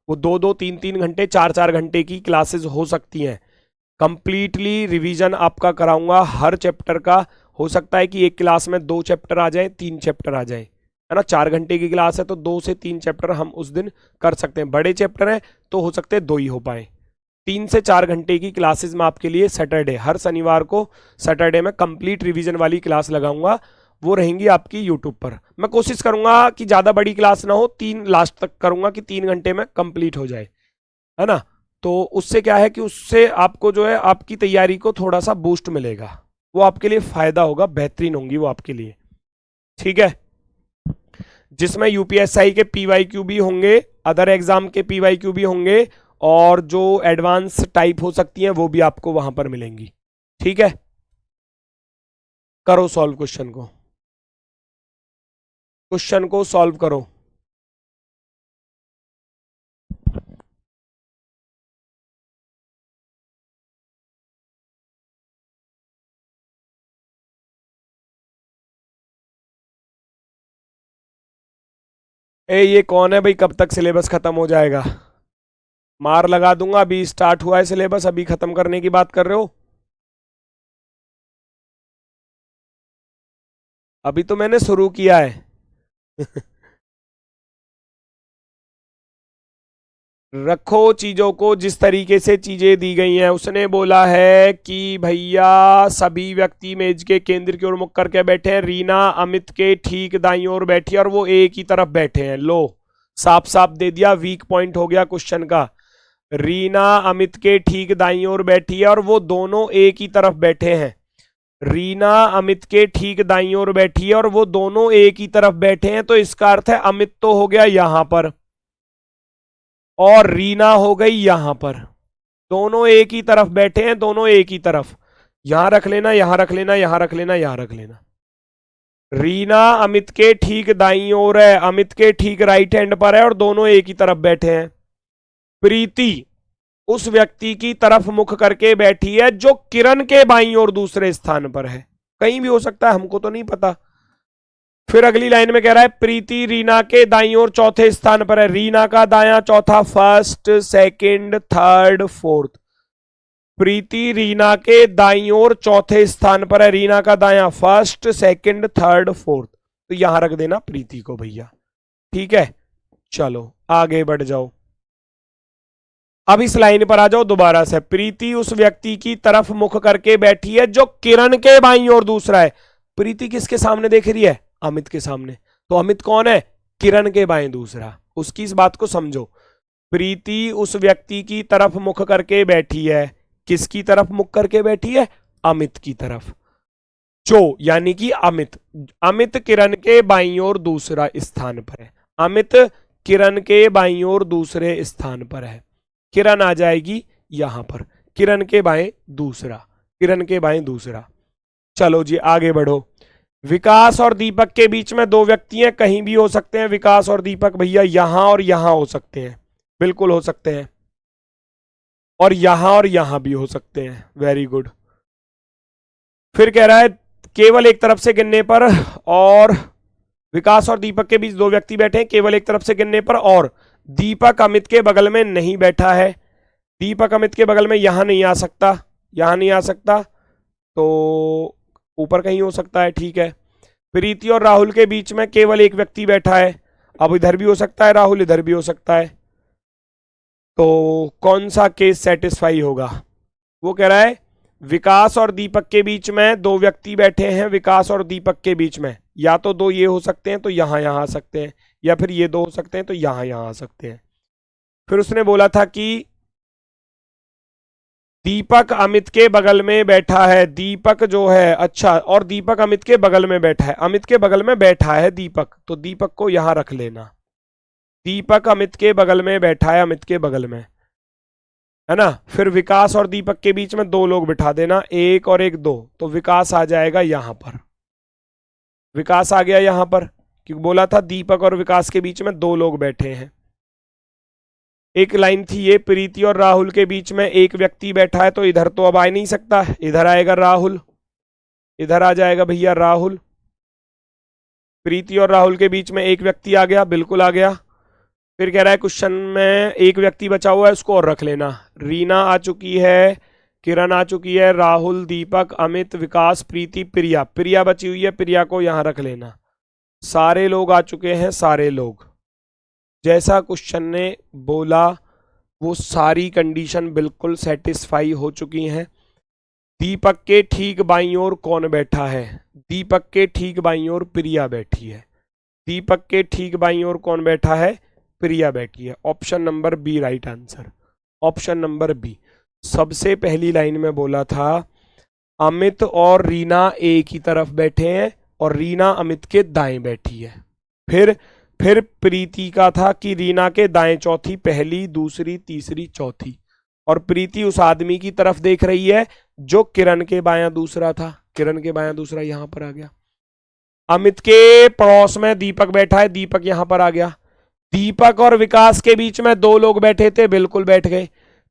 वो 2-2, 3-3 घंटे, 4-4 घंटे की क्लासेस हो सकती हैं। कंप्लीटली रिवीजन आपका कराऊंगा हर चैप्टर का। हो सकता है कि एक क्लास में 2 चैप्टर आ जाए, 3 चैप्टर आ जाए, है ना। 4 घंटे की क्लास है तो 2 से 3 चैप्टर हम उस दिन कर सकते हैं। बड़े चैप्टर हैं तो हो सकते हैं 2 ही हो पाए। 3 से 4 घंटे की क्लासेस में आपके लिए सैटरडे, हर शनिवार को सैटरडे में कंप्लीट रिवीजन वाली क्लास लगाऊंगा, वो रहेंगी आपकी यूट्यूब पर। मैं कोशिश करूंगा कि ज़्यादा बड़ी क्लास ना हो, 3 लास्ट तक करूंगा कि 3 घंटे में कंप्लीट हो जाए, है ना। तो उससे क्या है कि उससे आपको जो है आपकी तैयारी को थोड़ा सा बूस्ट मिलेगा, वो आपके लिए फायदा होगा, बेहतरीन होंगी वो आपके लिए, ठीक है। जिसमें यूपीएसआई के पीवाईक्यू भी होंगे, अदर एग्जाम के पीवाईक्यू भी होंगे, और जो एडवांस टाइप हो सकती हैं वो भी आपको वहां पर मिलेंगी, ठीक है। करो सॉल्व क्वेश्चन को, क्वेश्चन को सॉल्व करो। ये कौन है भाई, कब तक सिलेबस खत्म हो जाएगा? मार लगा दूंगा, अभी स्टार्ट हुआ है सिलेबस, अभी खत्म करने की बात कर रहे हो? अभी तो मैंने शुरू किया है। रखो चीजों को जिस तरीके से चीजें दी गई हैं। उसने बोला है कि भैया सभी व्यक्ति मेज के केंद्र की ओर मुख करके बैठे हैं, रीना अमित के ठीक दाईं ओर बैठी है और वो एक ही तरफ बैठे हैं। लो, साफ साफ दे दिया, वीक पॉइंट हो गया क्वेश्चन का। रीना अमित के ठीक दाईं ओर बैठी है और वो दोनों एक ही तरफ बैठे हैं। रीना अमित के ठीक दाईं ओर बैठी है और वो दोनों एक ही तरफ बैठे हैं, तो इसका अर्थ है अमित तो हो गया यहां पर और रीना हो गई यहां पर। दोनों एक ही तरफ बैठे हैं, दोनों एक ही तरफ। यहां रख लेना, यहां रख लेना, यहां रख लेना, यहां रख लेना। रीना अमित के ठीक दाईं ओर है, अमित के ठीक राइट हैंड पर है और दोनों एक ही तरफ बैठे हैं। प्रीति उस व्यक्ति की तरफ मुख करके बैठी है जो किरण के बाईं ओर दूसरे स्थान पर है। कहीं भी हो सकता है, हमको तो नहीं पता। फिर अगली लाइन में कह रहा है प्रीति रीना के दाईं ओर चौथे स्थान पर है। रीना का दायां चौथा, फर्स्ट सेकंड थर्ड फोर्थ। प्रीति रीना के दाईं ओर चौथे स्थान पर है। रीना का दायां फर्स्ट सेकंड थर्ड फोर्थ, तो यहां रख देना प्रीति को भैया। ठीक है, चलो आगे बढ़ जाओ। अब इस लाइन पर आ जाओ दोबारा से। प्रीति उस व्यक्ति की तरफ मुख करके बैठी है जो किरण के बाईं ओर दूसरा है। प्रीति किसके सामने देख रही है? अमित के सामने। तो अमित कौन है? किरण के बाएं दूसरा। उसकी इस बात को समझो। प्रीति उस व्यक्ति की तरफ मुख करके बैठी है। किसकी तरफ मुख करके बैठी है? अमित की तरफ। जो यानी कि अमित, अमित किरण के बाईं ओर दूसरा स्थान पर है। अमित किरण के बाईं ओर दूसरे स्थान पर है। किरण आ जाएगी यहां पर, किरण के बाएं दूसरा, किरण के बाएं दूसरा। चलो जी आगे बढ़ो। विकास और दीपक के बीच में दो व्यक्ति हैं, कहीं भी हो सकते हैं। विकास और दीपक भैया यहां और यहां हो सकते हैं, बिल्कुल हो सकते हैं। और यहां भी हो सकते हैं। Very good. फिर कह रहा है केवल एक तरफ से गिनने पर, और विकास और दीपक के बीच दो व्यक्ति बैठे हैं केवल एक तरफ से गिनने पर, और दीपक अमित के बगल में नहीं बैठा है। दीपक अमित के बगल में यहां नहीं आ सकता, यहां नहीं आ सकता, तो ऊपर कहीं हो सकता है। ठीक है। प्रीति और राहुल के बीच में केवल एक व्यक्ति बैठा है। अब इधर भी हो सकता है राहुल, इधर भी हो सकता है। तो कौन सा केस सेटिस्फाई होगा? वो कह रहा है विकास और दीपक के बीच में दो व्यक्ति बैठे हैं। विकास और दीपक के बीच में या तो दो ये हो सकते हैं तो यहां यहां आ सकते हैं, या फिर ये दो हो सकते हैं तो यहां यहां आ सकते हैं। फिर उसने बोला था कि दीपक अमित के बगल में बैठा है। दीपक जो है, अच्छा, और दीपक अमित के बगल में बैठा है। अमित के बगल में बैठा है दीपक, तो दीपक को यहां रख लेना। दीपक अमित के बगल में बैठा है, अमित के बगल में, है ना। फिर विकास और दीपक के बीच में दो लोग बिठा देना, एक और एक दो, तो विकास आ जाएगा यहां पर। विकास आ गया यहां पर, क्योंकि बोला था दीपक और विकास के बीच में दो लोग बैठे हैं। एक लाइन थी ये, प्रीति और राहुल के बीच में एक व्यक्ति बैठा है, तो इधर तो अब आ नहीं सकता, इधर आएगा राहुल, इधर आ जाएगा भैया राहुल। प्रीति और राहुल के बीच में एक व्यक्ति आ गया, बिल्कुल आ गया। फिर कह रहा है क्वेश्चन में एक व्यक्ति बचा हुआ है, उसको और रख लेना। रीना आ चुकी है, किरण आ चुकी है, राहुल, दीपक, अमित, विकास, प्रीति, प्रिया। प्रिया बची हुई है, प्रिया को यहां रख लेना। सारे लोग आ चुके हैं, सारे लोग। जैसा क्वेश्चन ने बोला वो सारी कंडीशन बिल्कुल सेटिस्फाई हो चुकी हैं। दीपक के ठीक बाईं ओर कौन बैठा है? दीपक के ठीक बाईं ओर प्रिया बैठी है। दीपक के ठीक बाईं ओर कौन बैठा है? प्रिया बैठी है। Option number B right answer, option number B. सबसे पहली लाइन में बोला था अमित और रीना एक ही तरफ बैठे हैं और रीना अमित के दाएं बैठी है। फिर प्रीति का था कि रीना के दाएं चौथी, पहली, दूसरी, तीसरी, चौथी, और प्रीति उस आदमी की तरफ देख रही है जो किरण के बायां दूसरा था। किरण के बायां दूसरा यहां पर आ गया। अमित के पड़ोस में दीपक बैठा है, दीपक यहां पर आ गया। दीपक और विकास के बीच में दो लोग बैठे थे, बिल्कुल बैठ गए।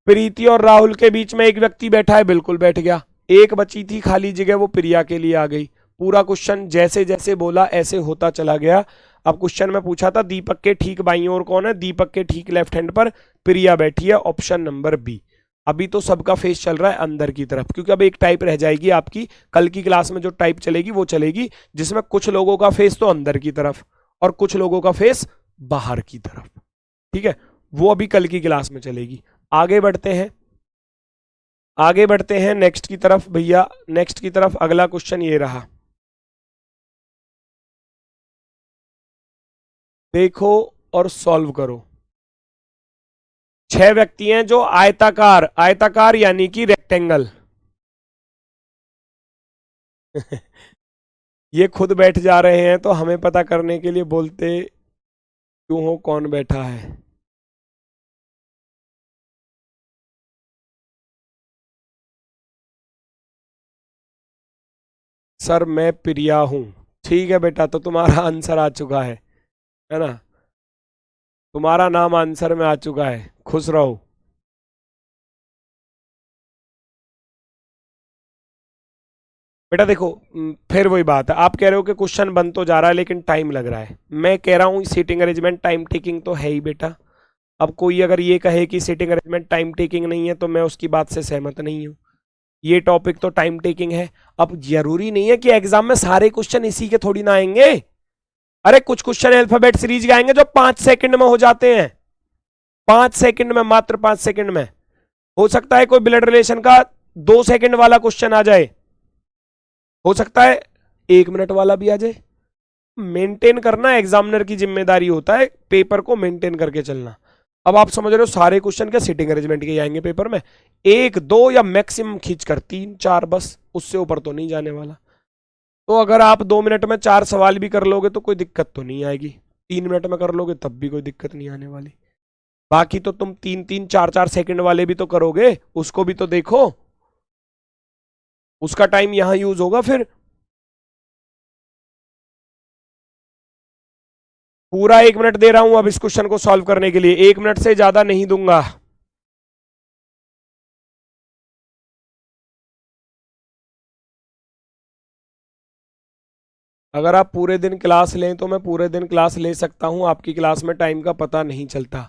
प्रीति और राहुल के बीच में एक व्यक्ति बैठा है, बिल्कुल बैठ गया। एक बची थी खाली जगह, वो प्रिया के लिए आ गई। पूरा क्वेश्चन जैसे जैसे बोला ऐसे होता चला गया। अब क्वेश्चन में पूछा था दीपक के ठीक बाईं ओर कौन है? दीपक के ठीक लेफ्ट हैंड पर प्रिया बैठी है, ऑप्शन नंबर बी। अभी तो सबका फेस चल रहा है अंदर की तरफ, क्योंकि अब एक टाइप रह जाएगी आपकी। कल की क्लास में जो टाइप चलेगी वो चलेगी जिसमें कुछ लोगों का फेस तो अंदर की तरफ और कुछ लोगों का फेस बाहर की तरफ। ठीक है, वो अभी कल की क्लास में चलेगी। आगे बढ़ते हैं, आगे बढ़ते हैं नेक्स्ट की तरफ भैया। नेक्स्ट की तरफ अगला क्वेश्चन ये रहा, देखो और सॉल्व करो। 6 व्यक्ति हैं जो आयताकार, आयताकार यानी कि रेक्टेंगल ये खुद बैठ जा रहे हैं, तो हमें पता करने के लिए बोलते क्यों हो कौन बैठा है। सर मैं प्रिया हूं। ठीक है बेटा, तो तुम्हारा आंसर आ चुका है ना? तुम्हारा नाम आंसर में आ चुका है, खुश रहो। बेटा देखो, फिर वही बात है, आप कह रहे हो कि क्वेश्चन बन तो जा रहा है लेकिन टाइम लग रहा है। मैं कह रहा हूँ सीटिंग अरेंजमेंट टाइम टेकिंग तो है ही बेटा। अब कोई अगर ये कहे कि सीटिंग अरेंजमेंट टाइम टेकिंग नहीं है तो मैं उसकी बात से सहमत नहीं हूँ। ये टॉपिक तो टाइम टेकिंग है। अब जरूरी नहीं है कि एग्जाम में सारे क्वेश्चन इसी के थोड़ी ना आएंगे। अरे कुछ क्वेश्चन अल्फाबेट सीरीज के आएंगे जो 5 सेकंड में हो जाते हैं, 5 सेकंड में, मात्र 5 सेकंड में। हो सकता है कोई ब्लड रिलेशन का 2 सेकंड वाला क्वेश्चन आ जाए, हो सकता है 1 मिनट वाला भी आ जाए। मेंटेन करना एग्जामिनर की जिम्मेदारी होता है, पेपर को मेंटेन करके चलना। अब आप समझ रहे हो सारे क्वेश्चन क्या सिटिंग अरेंजमेंट के आएंगे पेपर में? 1 2 या मैक्सिमम खींचकर 3 4, बस उससे ऊपर तो नहीं जाने वाला। तो अगर आप 2 मिनट में 4 सवाल भी कर लोगे तो कोई दिक्कत तो नहीं आएगी, 3 मिनट में कर लोगे तब भी कोई दिक्कत नहीं आने वाली। बाकी तो तुम 3 3 4 4 सेकंड वाले भी तो करोगे, उसको भी तो देखो, उसका टाइम यहां यूज होगा। फिर पूरा 1 मिनट दे रहा हूं अब इस क्वेश्चन को सॉल्व करने के लिए, 1 मिनट से ज्यादा नहीं दूंगा। अगर आप पूरे दिन क्लास लें तो मैं पूरे दिन क्लास ले सकता हूं, आपकी क्लास में टाइम का पता नहीं चलता।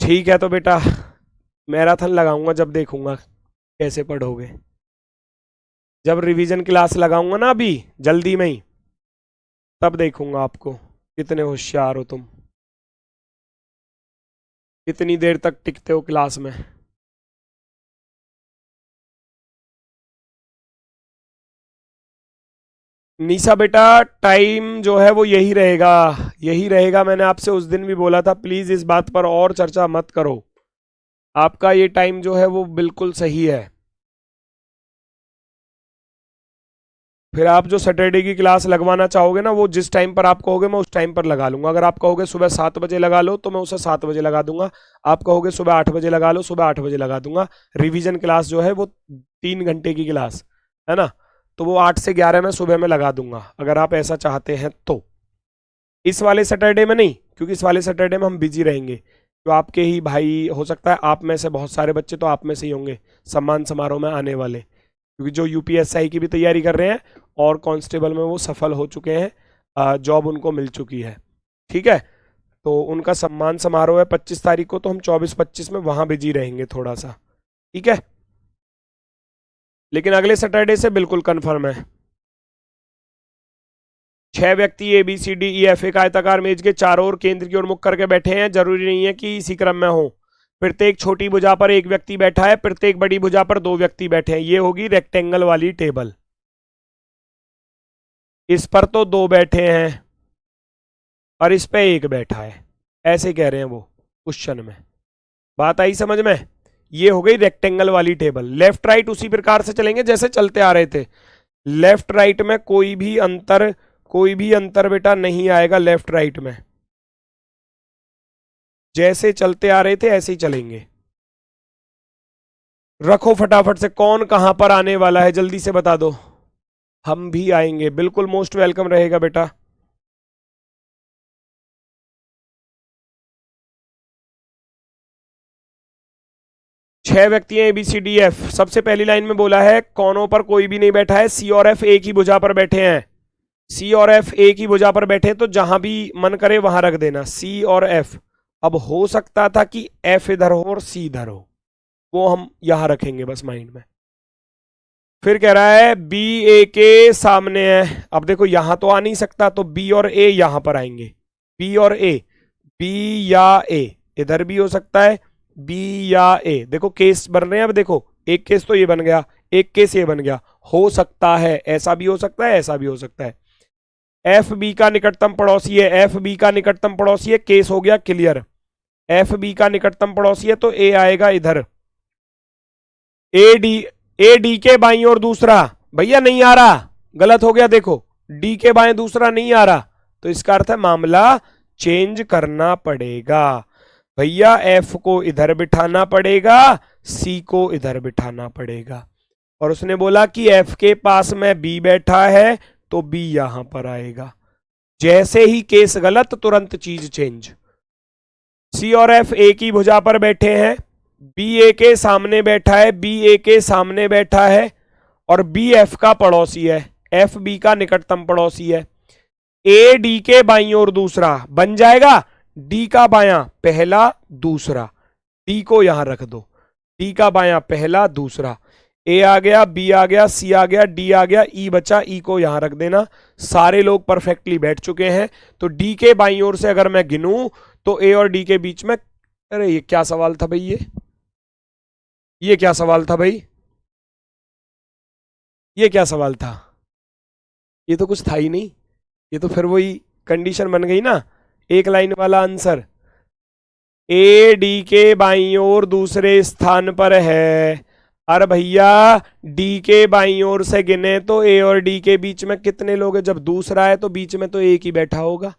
ठीक है तो बेटा मैराथन लगाऊंगा जब देखूंगा कैसे पढ़ोगे। जब रिवीजन क्लास लगाऊंगा ना अभी जल्दी में ही, तब देखूंगा आपको कितने होशियार हो तुम, कितनी देर तक टिकते हो क्लास में। निशा बेटा टाइम जो है वो यही रहेगा, यही रहेगा। मैंने आपसे उस दिन भी बोला था प्लीज इस बात पर और चर्चा मत करो, आपका ये टाइम जो है वो बिल्कुल सही है। फिर आप जो सैटरडे की क्लास लगवाना चाहोगे ना, वो जिस टाइम पर आप कहोगे मैं उस टाइम पर लगा लूंगा। अगर आप कहोगे सुबह 7 बजे लगा लो तो मैं उसे 7 बजे लगा दूंगा, आप कहोगे सुबह 8 बजे लगा लो, सुबह 8 बजे लगा दूंगा। रिवीजन क्लास जो है वो 3 घंटे की क्लास है ना, तो वो 8 से 11 में सुबह में लगा दूंगा अगर आप ऐसा चाहते हैं तो। इस वाले सैटरडे में नहीं, क्योंकि इस वाले सैटरडे में हम बिजी रहेंगे। तो आपके ही भाई, हो सकता है आप में से बहुत सारे बच्चे तो आप में से ही होंगे सम्मान समारोह में आने वाले, क्योंकि जो यूपीएसआई की भी तैयारी कर रहे हैं और कांस्टेबल में वो सफल हो चुके हैं, जॉब उनको मिल चुकी है। ठीक है, तो उनका सम्मान समारोह है 25 तारीख को, तो हम 24 25 में वहां बिजी रहेंगे थोड़ा सा। ठीक है, लेकिन अगले सैटरडे से बिल्कुल कन्फर्म है। 6 व्यक्ति ABCDE एक आयताकार मेज के चारों ओर केंद्र की ओर मुख करके बैठे हैं, जरूरी नहीं है कि इसी क्रम में हो। प्रत्येक छोटी भुजा पर एक व्यक्ति बैठा है, प्रत्येक बड़ी भुजा पर 2 व्यक्ति बैठे हैं। ये होगी रेक्टेंगल वाली टेबल। इस पर तो 2 बैठे हैं और इस पे 1 बैठा है, ऐसे कह रहे हैं वो क्वेश्चन में। बात आई समझ में? ये हो गई रेक्टेंगल वाली टेबल। लेफ्ट राइट उसी प्रकार से चलेंगे जैसे चलते आ रहे थे। लेफ्ट राइट में कोई भी अंतर बेटा नहीं आएगा। लेफ्ट राइट में जैसे चलते आ रहे थे ऐसे ही चलेंगे। रखो फटाफट से, कौन कहां पर आने वाला है जल्दी से बता दो। हम भी आएंगे, बिल्कुल मोस्ट वेलकम रहेगा बेटा। छह व्यक्ति हैं ABCDF। सबसे पहली लाइन में बोला है कोनों पर कोई भी नहीं बैठा है, C और F एक ही भुजा पर बैठे हैं। C और F एक ही भुजा पर बैठे हैं, तो जहां भी मन करे वहां रख देना C और F। अब हो सकता था कि F इधर हो और C इधर हो, वो हम यहां रखेंगे बस माइंड में। फिर कह रहा है B A के सामने है। अब देखो यहां तो आ नहीं सकता, तो B और A यहां पर आएंगे। B और A, B या A, इधर भी हो सकता है B या A। देखो केस बन रहे हैं। अब देखो एक केस तो ये बन गया, एक केस ये बन गया। हो सकता है ऐसा भी हो सकता है, ऐसा भी हो सकता है। एफ बी का निकटतम पड़ोसी है, एफ बी का निकटतम पड़ोसी है, केस हो गया क्लियर। एफ बी का निकटतम पड़ोसी है तो ए आएगा इधर। ए डी के बाईं और दूसरा, भैया नहीं आ रहा, गलत हो गया। देखो डी के बाएं दूसरा नहीं आ रहा, तो इसका अर्थ है मामला चेंज करना पड़ेगा। भैया एफ को इधर बिठाना पड़ेगा, सी को इधर बिठाना पड़ेगा। और उसने बोला कि एफ के पास में बी बैठा है तो बी यहां पर आएगा। जैसे ही केस गलत तुरंत चीज चेंज। सी और एफ एक ही भुजा पर बैठे हैं, बी ए के सामने बैठा है, बी ए के सामने बैठा है और बी एफ का पड़ोसी है, एफ बी का निकटतम पड़ोसी है। ए डी के बाईं ओर दूसरा बन जाएगा, डी का बायां पहला दूसरा, डी को यहां रख दो, डी का बायां पहला दूसरा, ए आ गया, बी आ गया, सी आ गया, डी आ गया, ई बचा, ई को यहां रख देना। सारे लोग परफेक्टली बैठ चुके हैं। तो डी के बाईं ओर से अगर मैं गिनूं तो ए और डी के बीच में, अरे ये क्या सवाल था भाई, ये क्या सवाल था भाई, ये क्या सवाल था, ये तो कुछ था ही नहीं। ये तो फिर वही कंडीशन बन गई ना, एक लाइन वाला आंसर। ए डी के बाईं ओर दूसरे स्थान पर है। अरे भैया डी के बाईं ओर से गिने तो ए और डी के बीच में कितने लोग हैं, जब दूसरा है तो बीच में तो एक ही बैठा होगा।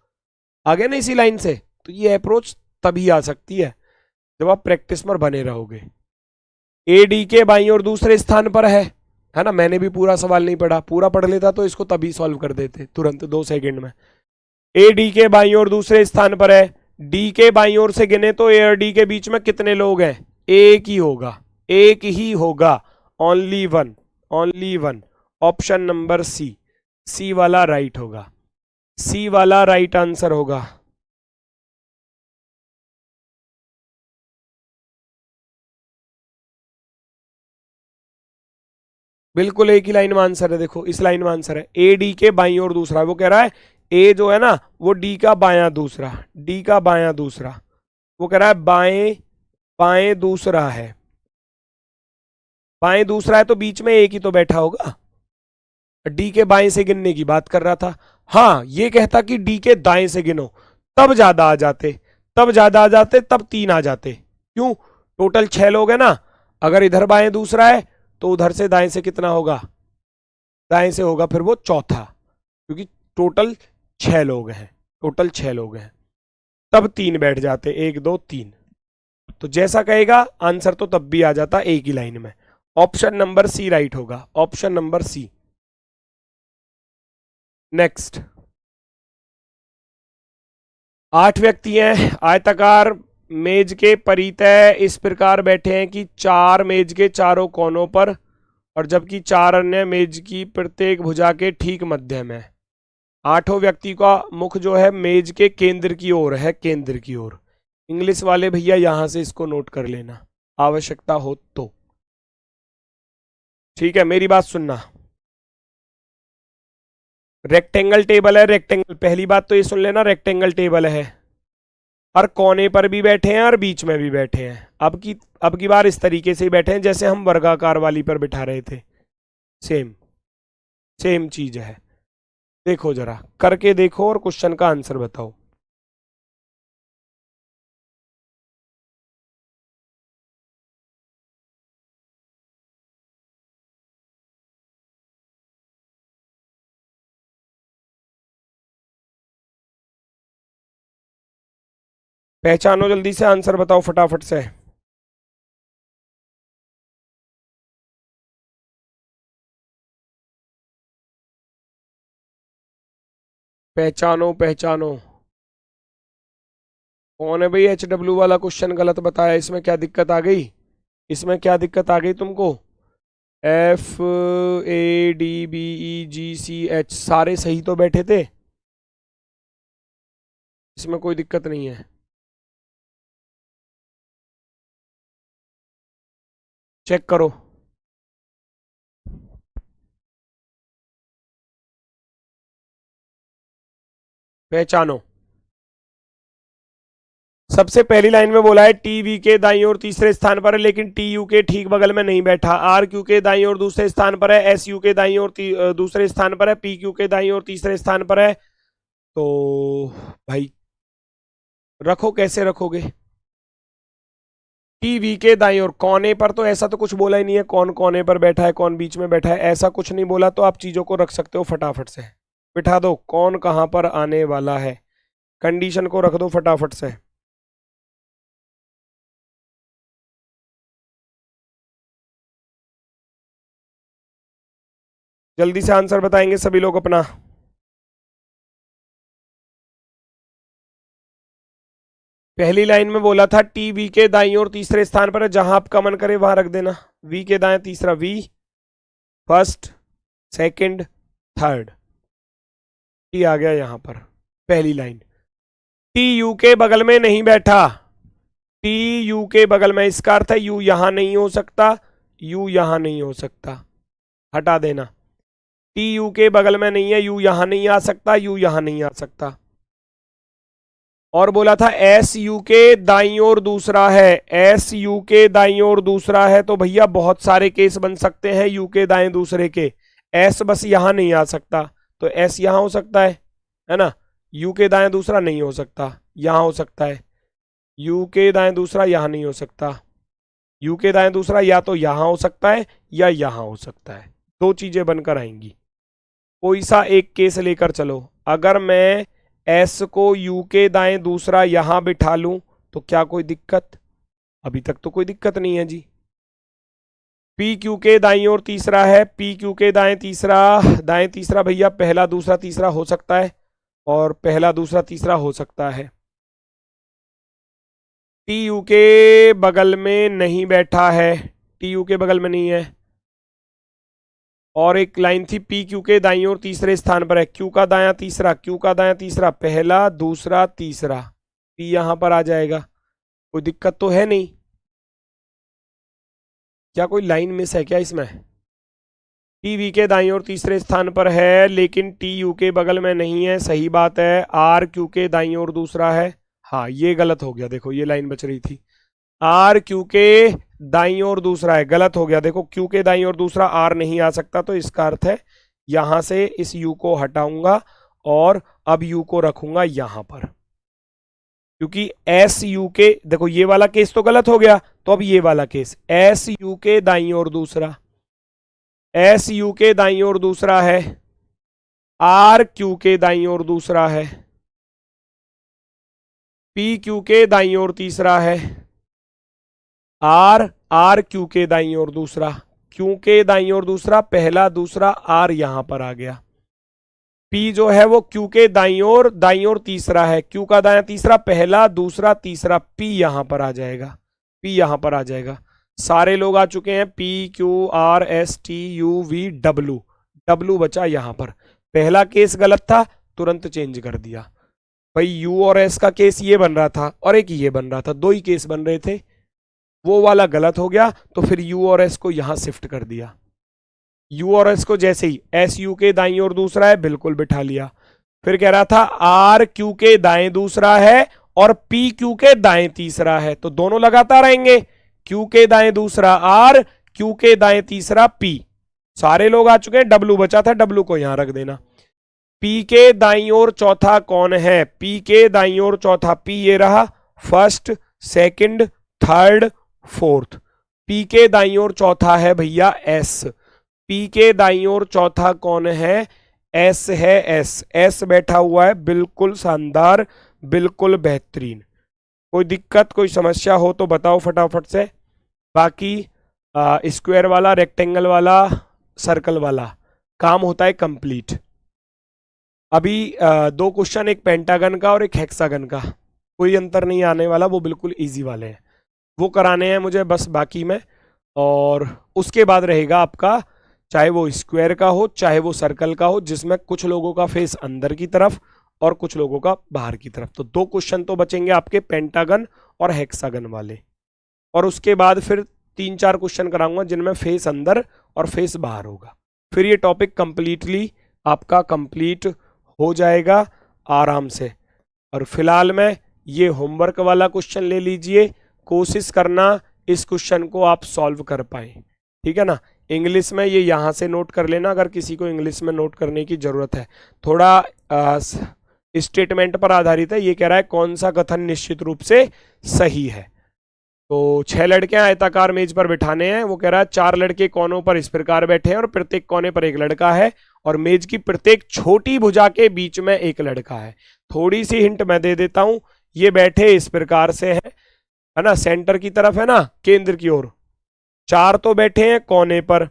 आ गया ना इसी लाइन से। तो ये अप्रोच तभी आ सकती है जब आप प्रैक्टिस में बने रहोगे। ए डी के बाईं ओर दूसरे स्थान पर है ना। मैंने भी पूरा सवाल नहीं पढ़ा, पूरा पढ़ लेता तो इसको तभी सॉल्व कर देते तुरंत 2 सेकंड में। ए डी के बाईं ओर दूसरे स्थान पर है, डी के बाईं ओर से गिने तो ए और डी के बीच में कितने लोग हैं, एक ही होगा, एक ही होगा, only one, only one. Option number C, C वाला राइट होगा, सी वाला राइट आंसर होगा। बिल्कुल एक ही लाइन में आंसर है, देखो इस लाइन में आंसर है, ए डी के बाईं ओर दूसरा। वो कह रहा है ए जो है ना वो डी का बायां दूसरा, डी का बायां दूसरा, वो कह रहा है बाएं बाएं दूसरा है, बाएं दूसरा है तो बीच में एक ही तो बैठा होगा। डी के बाएं से गिनने की बात कर रहा था। हाँ ये कहता कि डी के दाएं से गिनो, तब ज्यादा आ जाते, तब ज्यादा आ जाते, तब 3 आ जाते। क्यों, टोटल 6 लोग है ना। अगर इधर बाएं दूसरा है तो उधर से दाएं से कितना होगा, दाएं से होगा फिर वो चौथा, क्योंकि टोटल 6 लोग हैं, टोटल 6 लोग हैं, तब 3 बैठ जाते, 1 2 3। तो जैसा कहेगा आंसर तो तब भी आ जाता एक ही लाइन में। ऑप्शन नंबर सी राइट होगा, ऑप्शन नंबर सी। नेक्स्ट, 8 व्यक्ति हैं, आयताकार मेज के परितः इस प्रकार बैठे हैं कि 4 मेज के चारों कोनों पर और जबकि 4 अन्य मेज की प्रत्येक भुजा के ठीक मध्य में। 8 व्यक्ति का मुख जो है मेज के केंद्र की ओर है, केंद्र की ओर। इंग्लिश वाले भैया यहां से इसको नोट कर लेना आवश्यकता हो तो। ठीक है, मेरी बात सुनना। रेक्टेंगल टेबल है, रेक्टेंगल, पहली बात तो ये सुन लेना, रेक्टेंगल टेबल है, हर कोने पर भी बैठे हैं और बीच में भी बैठे हैं। अब की बार इस तरीके से ही बैठे हैं जैसे हम वर्गाकार वाली पर बिठा रहे थे, सेम सेम चीज है। देखो जरा करके देखो और क्वेश्चन का आंसर बताओ। पहचानो, जल्दी से आंसर बताओ फटाफट से। पहचानो पहचानो, कौन है भाई। HW वाला क्वेश्चन गलत बताया, इसमें क्या दिक्कत आ गई, इसमें क्या दिक्कत आ गई तुमको। FADBEGCH सारे सही तो बैठे थे, इसमें कोई दिक्कत नहीं है। चेक करो, पहचानो। सबसे पहली लाइन में बोला है टी वी के दाईं ओर तीसरे स्थान पर है, लेकिन टी यू के ठीक बगल में नहीं बैठा। आर क्यू के दाईं ओर दूसरे स्थान पर है, एस यू के दाईं ओर दूसरे स्थान पर है, पी क्यू के दाईं ओर तीसरे स्थान पर है। तो भाई रखो, कैसे रखोगे। टी वी के दाईं ओर कोने पर, तो ऐसा तो कुछ बोला ही नहीं है कौन कोने पर बैठा है कौन बीच में बैठा है, ऐसा कुछ नहीं बोला। तो आप चीजों को रख सकते हो फटाफट से, बिठा दो कौन कहां पर आने वाला है, कंडीशन को रख दो फटाफट से। जल्दी से आंसर बताएंगे सभी लोग अपना। पहली लाइन में बोला था टी वी के दाईं ओर तीसरे स्थान पर है, जहां आपका मन करे वहां रख देना। वी के दाएं तीसरा, V first second third, T आ गया यहां पर पहली लाइन। टी यू के बगल में नहीं बैठा, टी यू के बगल में, इसका अर्थ है यू यहां नहीं हो सकता, यू यहां नहीं हो सकता, हटा देना। टी यू के बगल में नहीं है, यू यहां नहीं आ सकता, यू यहां नहीं आ सकता। और बोला था एस यू के दाईं ओर दूसरा है, एस यू के दाईं ओर दूसरा है, तो भैया बहुत सारे केस बन सकते हैं यू के दाएं दूसरे के। एस बस यहां नहीं आ सकता, तो एस यहां हो सकता है ना। यू के दाएं दूसरा नहीं हो सकता, यहां हो सकता है। यू के दाएं दूसरा यहां नहीं हो सकता, यू के दाएं दूसरा या तो यहां हो सकता है या यहां हो सकता है, दो चीजें बनकर आएंगी। कोई सा एक केस लेकर चलो। अगर मैं एस को यू के दाएं दूसरा यहां बिठा लूं तो क्या कोई दिक्कत? अभी तक तो कोई दिक्कत नहीं है जी। पी क्यू के दाईं ओर तीसरा है, पी क्यू के दाएं तीसरा भैया पहला दूसरा तीसरा हो सकता है, और पहला दूसरा तीसरा हो सकता है। टी यू के बगल में नहीं बैठा है, टी यू के बगल में नहीं है। और एक लाइन थी पी क्यू के दाईं ओर तीसरे स्थान पर है, क्यू का दायां तीसरा, क्यू का दायां तीसरा पहला दूसरा तीसरा, पी यहां पर आ जाएगा। कोई दिक्कत तो है नहीं। क्या कोई लाइन मिस है क्या इसमें? टी वी के दाईं ओर तीसरे स्थान पर है लेकिन टी यू के बगल में नहीं है, सही बात है। आर क्यू के दाईं ओर दूसरा है, हाँ ये गलत हो गया, देखो ये लाइन बच रही थी। आर क्यू के दाईं ओर दूसरा है, गलत हो गया, देखो क्यू के दाईं ओर दूसरा आर नहीं आ सकता, तो इसका अर्थ है यहां से इस यू को हटाऊंगा और अब यू को रखूंगा यहां पर, क्योंकि एस यू के, देखो ये वाला केस तो गलत हो गया, तो अब ये वाला केस एस यू के दाईं ओर दूसरा, एस यू के दाईं ओर दूसरा है, आर क्यू के दाईं ओर दूसरा है, पी क्यू के दाईं ओर तीसरा है, आर क्यू के दाईं ओर दूसरा, क्यू के दाईं ओर दूसरा पहला दूसरा आर यहां पर आ गया। पी जो है वो क्यू के दाईं ओर तीसरा है, क्यू का दायां तीसरा पहला दूसरा तीसरा, पी यहां पर आ जाएगा, पी यहां पर आ जाएगा। सारे लोग आ चुके हैं, P Q R S T U V W, W बचा यहां पर। पहला केस गलत था, तुरंत चेंज कर दिया भाई। यू और एस का केस ये बन रहा था और एक ये बन रहा था, दो ही केस बन रहे थे, वो वाला गलत हो गया, तो फिर यू और एस को यहां शिफ्ट कर दिया। यू और एस को जैसे ही एस यू के दाईं ओर दूसरा है बिल्कुल बिठा लिया। फिर कह रहा था आर क्यू के दाएं दूसरा है और पी क्यू के दाएं तीसरा है, तो दोनों लगातार आएंगे, क्यू के दाएं दूसरा आर, क्यू के दाएं तीसरा पी। सारे लोग आ चुके हैं, डब्ल्यू बचा था, डब्ल्यू को यहां रख देना। पी के दाईं ओर चौथा कौन है? पी के दाईं ओर चौथा, पी ये रहा, first second third fourth, P के दाईं ओर चौथा है भैया एस। पी के दाईं ओर चौथा कौन है? एस है, एस, एस बैठा हुआ है, बिल्कुल शानदार, बिल्कुल बेहतरीन। कोई दिक्कत कोई समस्या हो तो बताओ फटाफट से। बाकी स्क्वायर वाला, रेक्टेंगल वाला, सर्कल वाला काम होता है कंप्लीट। अभी दो क्वेश्चन, एक पेंटागन का और एक हेक्सागन का, कोई अंतर नहीं आने वाला, वो बिल्कुल इजी वाले हैं, वो कराने हैं मुझे बस बाकी में। और उसके बाद रहेगा आपका, चाहे वो स्क्वायर का हो चाहे वो सर्कल का हो, जिसमें कुछ लोगों का फेस अंदर की तरफ और कुछ लोगों का बाहर की तरफ। तो दो क्वेश्चन तो बचेंगे आपके, पेंटागन और हेक्सागन वाले। और उसके बाद फिर 3-4 क्वेश्चन कराऊंगा जिनमें फेस अंदर और फेस बाहर होगा। फिर ये टॉपिक कंप्लीटली आपका कंप्लीट हो जाएगा आराम से। और फिलहाल में ये होमवर्क वाला क्वेश्चन ले लीजिए, कोशिश करना इस क्वेश्चन को आप सॉल्व कर पाए, ठीक है ना। इंग्लिश में ये यहाँ से नोट कर लेना, अगर किसी को इंग्लिश में नोट करने की जरूरत है। थोड़ा स्टेटमेंट पर आधारित है, ये कह रहा है कौन सा कथन निश्चित रूप से सही है। तो 6 लड़के आयताकार मेज पर बिठाने हैं, वो कह रहा है 4 लड़के कोनों पर इस प्रकार बैठे हैं और प्रत्येक कोने पर एक लड़का है और मेज की प्रत्येक छोटी भुजा के बीच में एक लड़का है। थोड़ी सी हिंट मैं दे देता हूं, ये बैठे इस प्रकार से है ना, सेंटर की तरफ है ना, केंद्र की ओर। 4 तो बैठे हैं कोने पर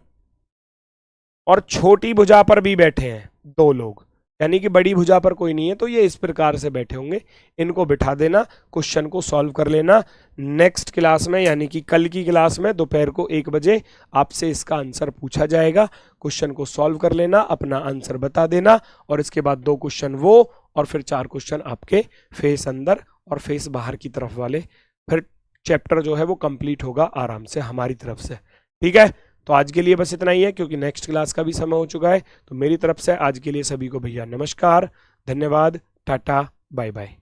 और छोटी भुजा पर भी बैठे हैं 2 लोग, यानी कि बड़ी भुजा पर कोई नहीं है, तो ये इस प्रकार से बैठे होंगे। इनको बिठा देना, क्वेश्चन को सॉल्व कर लेना। नेक्स्ट क्लास में यानी कि कल की क्लास में दोपहर को 1 बजे आपसे इसका आंसर पूछा जाएगा। क्वेश्चन को सॉल्व कर लेना, अपना आंसर बता देना, और इसके बाद 2 क्वेश्चन वो और फिर 4 क्वेश्चन आपके फेस अंदर और फेस बाहर की तरफ वाले। फिर चैप्टर जो है वो कंप्लीट होगा आराम से हमारी तरफ से। ठीक है, तो आज के लिए बस इतना ही है, क्योंकि नेक्स्ट क्लास का भी समय हो चुका है। तो मेरी तरफ से आज के लिए सभी को भैया नमस्कार, धन्यवाद, टाटा, बाय बाय।